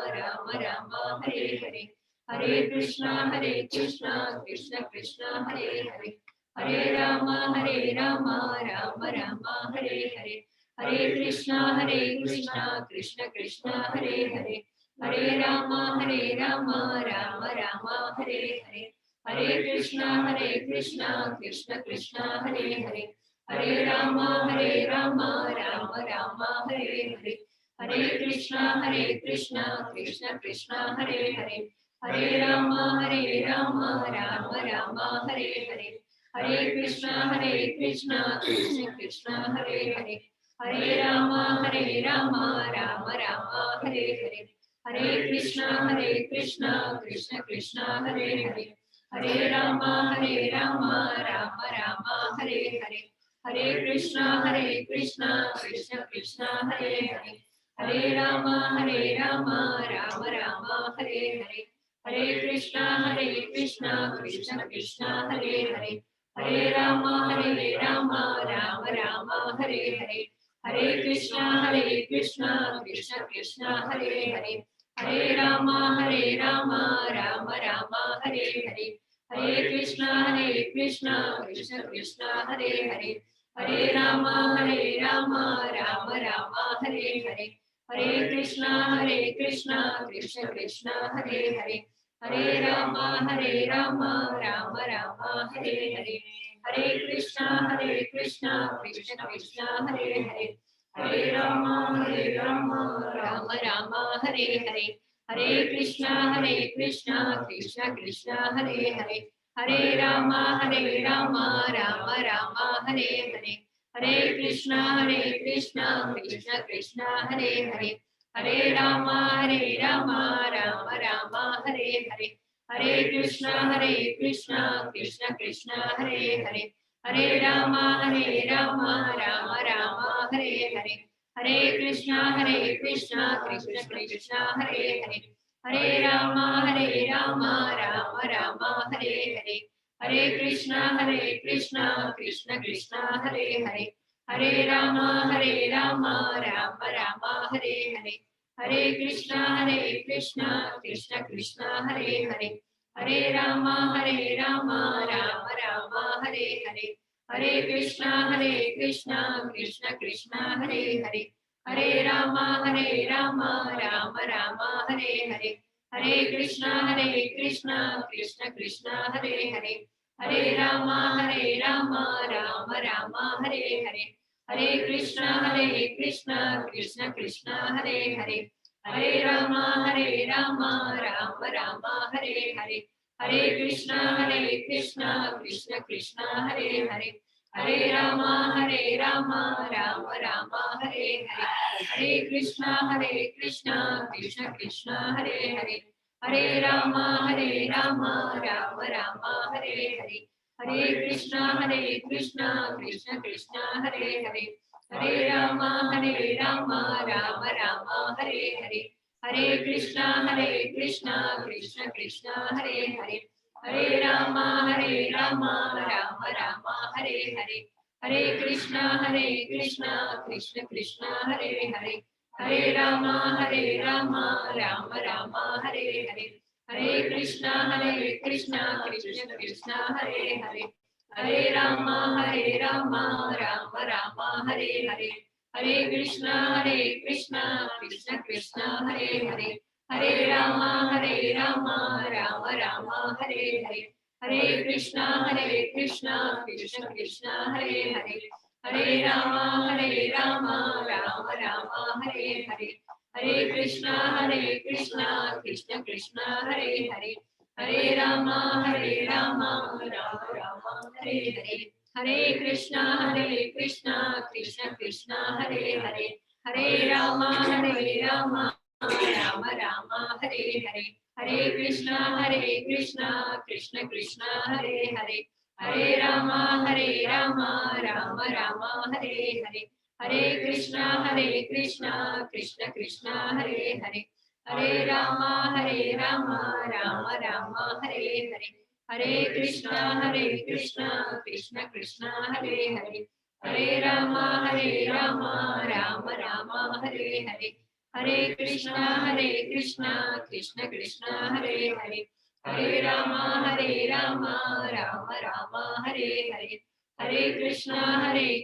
राम राम हरे हरे, हरे कृष्णा कृष्ण कृष्ण हरे हरे, हरे राम राम राम हरे हरे, हरे कृष्णा कृष्ण कृष्ण हरे हरे, हरे राम राम राम हरे हरे, हरे कृष्णा कृष्ण कृष्ण हरे हरे, हरे राम राम राम हरे हरे, हरे कृष्णा कृष्ण कृष्ण हरे हरे, हरे राम राम राम हरे हरे, हरे कृष्णा कृष्ण कृष्ण हरे हरे, हरे राम राम राम हरे हरे, हरे कृष्णा कृष्ण कृष्ण हरे हरे, हरे राम राम राम हरे हरे, हरे कृष्णा कृष्ण कृष्ण हरे हरे, हरे राम राम राम हरे हरे, हरे कृष्णा कृष्ण कृष्ण हरे हरे, हरे राम राम राम हरे हरे, हरे कृष्णा कृष्ण कृष्ण हरे हरे, हरे राम राम राम हरे हरे, हरे कृष्णा कृष्ण कृष्ण हरे हरे, हरे राम राम राम हरे हरे, हरे कृष्णा कृष्ण कृष्ण हरे हरे, हरे राम राम राम हरे हरे, हरे कृष्णा कृष्ण कृष्ण हरे हरे, हरे राम राम राम हरे हरे, हरे कृष्णा कृष्ण कृष्ण हरे हरे, हरे राम राम राम हरे हरे, हरे कृष्णा कृष्ण कृष्ण हरे हरे, हरे राम राम राम हरे हरे, हरे कृष्णा कृष्ण कृष्ण हरे हरे, हरे राम राम राम हरे हरे, हरे कृष्णा कृष्ण कृष्ण हरे हरे, हरे राम राम राम हरे हरे, हरे कृष्णा कृष्ण कृष्ण हरे हरे, हरे राम राम राम हरे हरे, हरे कृष्णा कृष्ण कृष्ण हरे हरे, हरे राम राम राम हरे हरे, हरे कृष्णा कृष्ण कृष्ण हरे हरे, हरे राम राम राम हरे हरे, हरे कृष्णा कृष्ण कृष्ण हरे हरे, हरे राम राम राम हरे हरे, हरे कृष्णा कृष्ण कृष्ण हरे हरे, हरे राम राम राम हरे हरे, हरे कृष्णा कृष्ण कृष्ण हरे हरे, हरे राम राम राम हरे हरे, हरे कृष्णा कृष्ण कृष्ण हरे हरे, हरे राम राम राम हरे हरे, हरे कृष्णा कृष्ण कृष्ण हरे हरे, हरे राम राम राम हरे हरे, हरे कृष्णा कृष्ण कृष्ण हरे हरे, हरे राम राम राम हरे हरे, हरे कृष्णा कृष्ण कृष्ण हरे हरे, हरे राम राम राम हरे हरे, हरे कृष्णा कृष्ण कृष्ण हरे हरे, हरे राम राम राम हरे हरे, हरे कृष्णा कृष्ण कृष्ण हरे हरे, हरे राम राम राम हरे हरे, हरे कृष्णा कृष्ण कृष्ण हरे हरे, हरे राम राम राम हरे हरे, हरे कृष्णा कृष्ण कृष्ण हरे हरे, हरे राम राम राम हरे हरे, हरे कृष्णा कृष्ण कृष्ण हरे हरे, हरे राम राम राम हरे हरे, हरे कृष्णा कृष्ण कृष्ण हरे हरे, हरे राम राम राम हरे हरे, हरे कृष्णा कृष्ण कृष्ण हरे हरे, हरे राम राम राम हरे हरे, हरे कृष्णा कृष्ण कृष्ण हरे हरे, हरे राम राम राम हरे हरे, हरे कृष्णा कृष्ण कृष्ण हरे हरे, हरे राम राम राम हरे हरे, हरे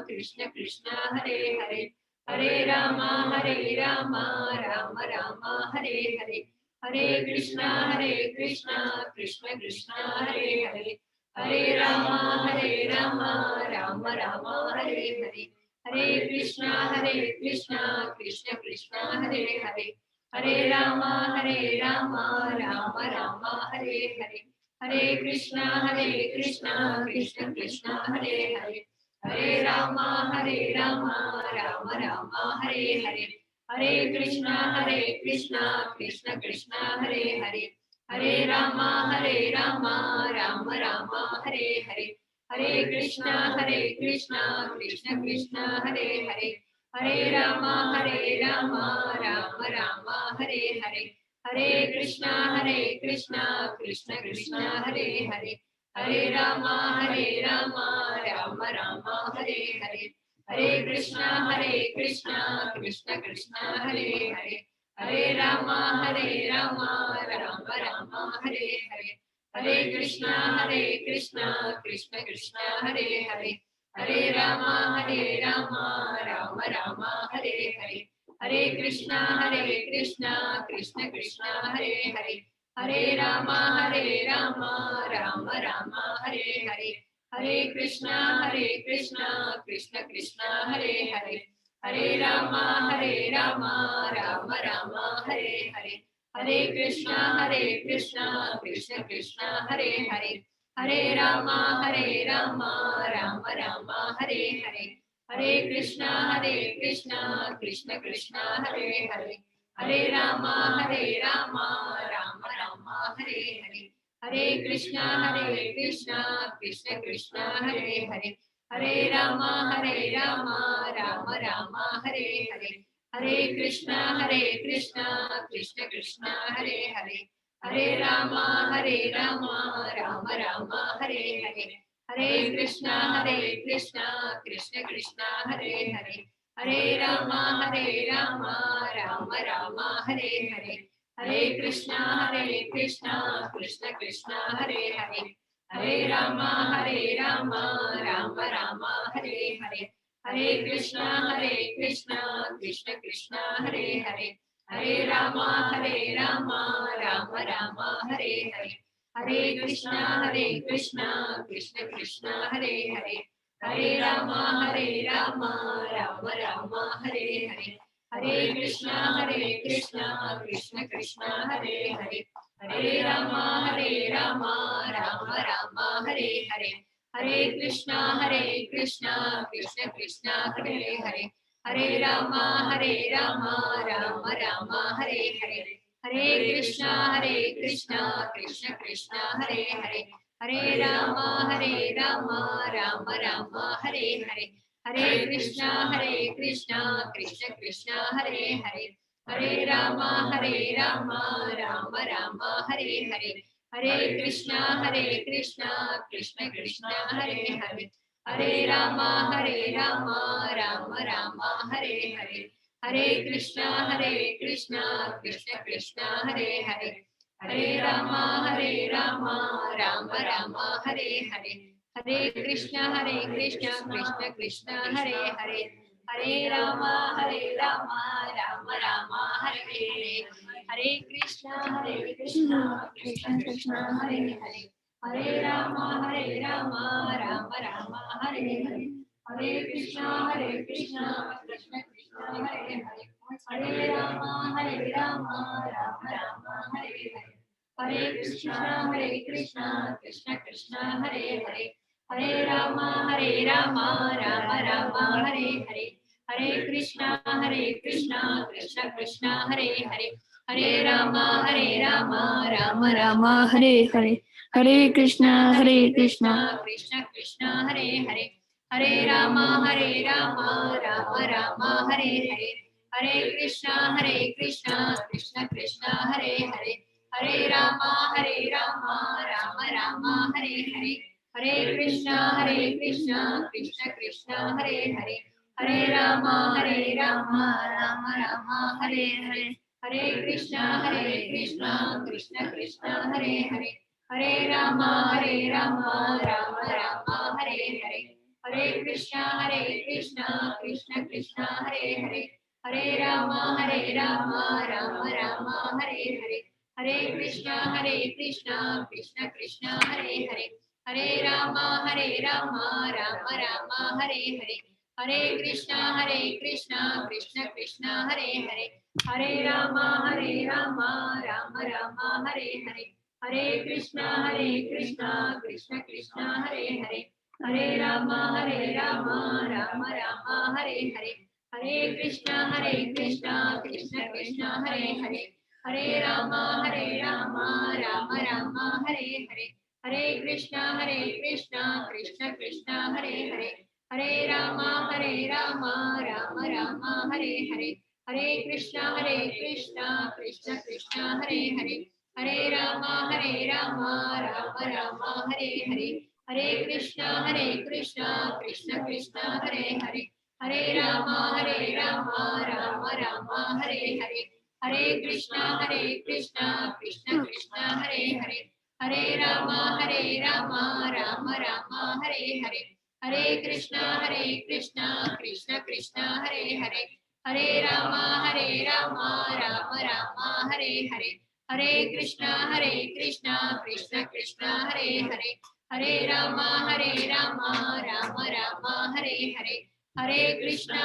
कृष्णा कृष्ण कृष्ण हरे हरे, हरे राम राम राम हरे हरे, हरे कृष्णा कृष्ण कृष्ण हरे हरे, हरे राम राम राम हरे हरे, हरे कृष्णा कृष्ण कृष्ण हरे हरे, हरे राम राम राम हरे हरे, हरे कृष्णा कृष्ण कृष्ण हरे हरे, हरे राम राम राम हरे हरे, हरे कृष्णा कृष्ण कृष्ण हरे हरे, हरे राम राम राम हरे हरे, हरे कृष्णा कृष्ण कृष्ण हरे हरे, हरे राम राम राम हरे हरे, हरे कृष्णा कृष्ण कृष्ण हरे हरे, हरे राम राम राम हरे हरे, हरे कृष्णा कृष्ण कृष्ण हरे हरे, हरे राम राम राम हरे हरे, हरे कृष्णा कृष्ण कृष्ण हरे हरे, हरे राम राम राम हरे हरे, हरे कृष्णा कृष्ण कृष्ण हरे हरे, हरे राम राम राम हरे हरे, हरे कृष्णा कृष्ण कृष्ण हरे हरे, हरे राम राम राम हरे हरे, हरे कृष्णा कृष्ण कृष्ण हरे हरे, हरे राम राम राम हरे हरे, हरे कृष्णा कृष्ण कृष्ण हरे हरे, हरे राम राम राम हरे हरे, हरे कृष्णा कृष्ण कृष्ण हरे हरे, हरे राम राम राम हरे हरे, हरे कृष्णा कृष्ण कृष्ण हरे हरे, हरे राम राम राम हरे हरे, हरे कृष्णा कृष्ण कृष्ण हरे हरे, हरे राम राम राम हरे हरे, हरे कृष्णा कृष्ण कृष्ण हरे हरे, हरे राम राम राम हरे हरे, हरे कृष्णा कृष्ण कृष्ण हरे हरे, हरे राम राम राम हरे हरे, हरे कृष्णा कृष्ण कृष्ण हरे हरे, हरे राम राम राम हरे हरे, हरे कृष्णा कृष्ण कृष्ण हरे हरे, हरे राम राम राम हरे हरे, हरे कृष्णा कृष्ण कृष्ण हरे हरे, हरे राम राम राम हरे हरे, हरे कृष्णा कृष्ण कृष्ण हरे हरे, हरे राम राम राम हरे हरे, हरे कृष्णा कृष्ण कृष्ण हरे हरे, हरे राम राम राम हरे हरे, हरे कृष्णा कृष्ण कृष्ण हरे हरे, हरे राम राम राम हरे हरे, हरे कृष्णा कृष्ण कृष्ण हरे हरे, हरे राम राम राम हरे हरे, हरे कृष्णा कृष्ण कृष्ण हरे हरे, हरे राम राम राम हरे हरे, हरे कृष्णा कृष्ण कृष्ण हरे हरे, हरे राम राम राम हरे हरे, हरे कृष्णा कृष्ण कृष्ण हरे हरे, हरे राम राम राम हरे हरे, हरे कृष्णा कृष्ण कृष्ण हरे हरे, हरे राम राम राम हरे हरे, हरे कृष्णा कृष्ण कृष्ण हरे हरे, हरे राम राम राम हरे हरे, हरे कृष्णा कृष्ण कृष्ण हरे हरे, हरे राम राम राम हरे हरे, हरे कृष्णा कृष्ण कृष्ण हरे हरे, हरे राम राम राम हरे हरे, हरे कृष्णा कृष्ण कृष्ण हरे हरे, हरे राम राम राम हरे हरे, हरे कृष्णा कृष्ण कृष्ण हरे हरे, हरे राम राम राम हरे हरे, हरे कृष्णा कृष्ण कृष्ण हरे हरे, हरे राम राम राम हरे हरे, हरे कृष्णा कृष्ण कृष्ण हरे हरे, हरे राम राम राम हरे हरे, हरे कृष्णा कृष्ण कृष्ण हरे हरे, हरे राम राम राम हरे हरे, हरे कृष्णा कृष्ण कृष्ण हरे हरे, हरे राम राम राम हरे हरे, हरे कृष्णा कृष्ण कृष्ण हरे हरे, हरे राम राम राम हरे हरे, हरे कृष्णा कृष्ण कृष्ण हरे हरे, हरे राम राम राम हरे हरे, हरे कृष्णा कृष्ण कृष्ण हरे हरे, हरे राम राम राम हरे हरे, हरे कृष्णा कृष्ण कृष्ण हरे हरे, हरे राम राम राम हरे हरे, हरे कृष्णा कृष्ण कृष्ण हरे हरे, हरे राम राम राम हरे हरे, हरे कृष्णा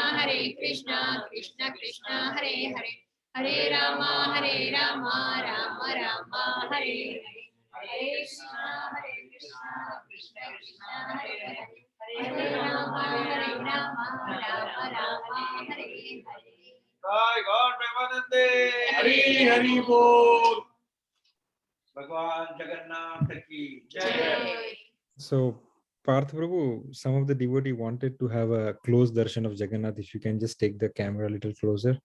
कृष्ण कृष्ण हरे हरे, हरे राम राम राम हरे हरे, हरे कृष्णा कृष्ण कृष्ण हरे हरे, हरे राम राम राम हरे हरे। जय गौर प्रेमानंदे, हरि हरि बोल, भगवान जगन्नाथ की जय। So, Parth Prabhu, some of the devotee wanted to have a close darshan of Jagannath. If you can just take the camera a little closer.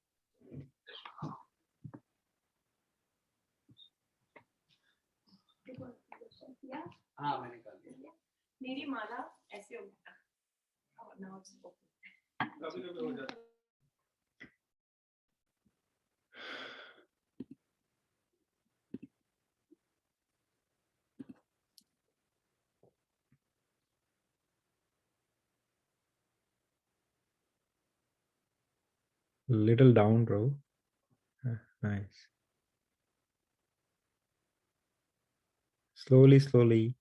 हाँ मैंने कर दिया, मेरी माला ऐसे हो गया, कभी कभी हो जाता है। Little down, bro. Nice. Slowly, slowly.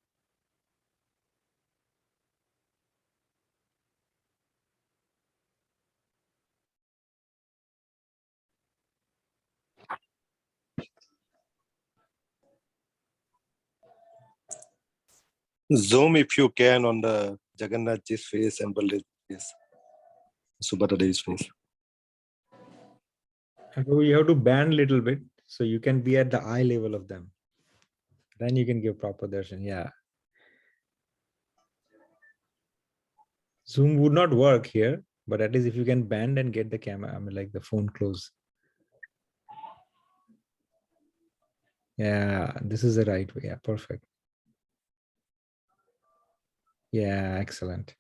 Zoom if you can on the Jagannath Ji's face and Baldev face. Subhadra Devi's face. And Prabhu, you have to bend little bit so you can be at the eye level of them. Then you can give proper darshan. Yeah. Zoom would not work here, but at least if you can bend and get the camera, I mean, like the phone close. Yeah, this is the right way. Yeah, perfect. Yeah, excellent.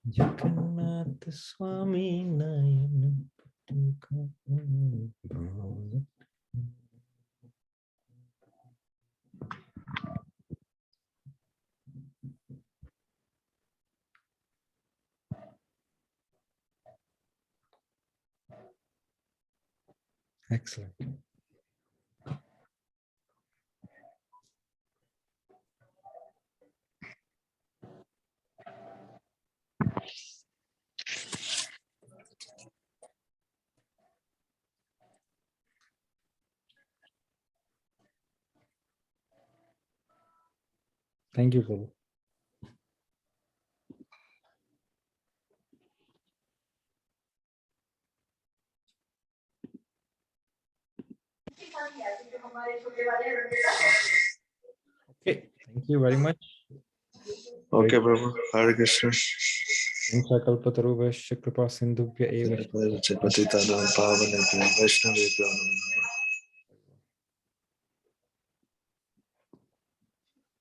Jagannath Swami Nayana Patuka Bhavat. Excellent. Thank you, Prabhu. Okay, thank you very much. Okay, Prabhu. Hare Krishna. Kalpatarubhasya kripa sindhubhya eva Patitanam pavanebhyo Vaishnavebhyo namo.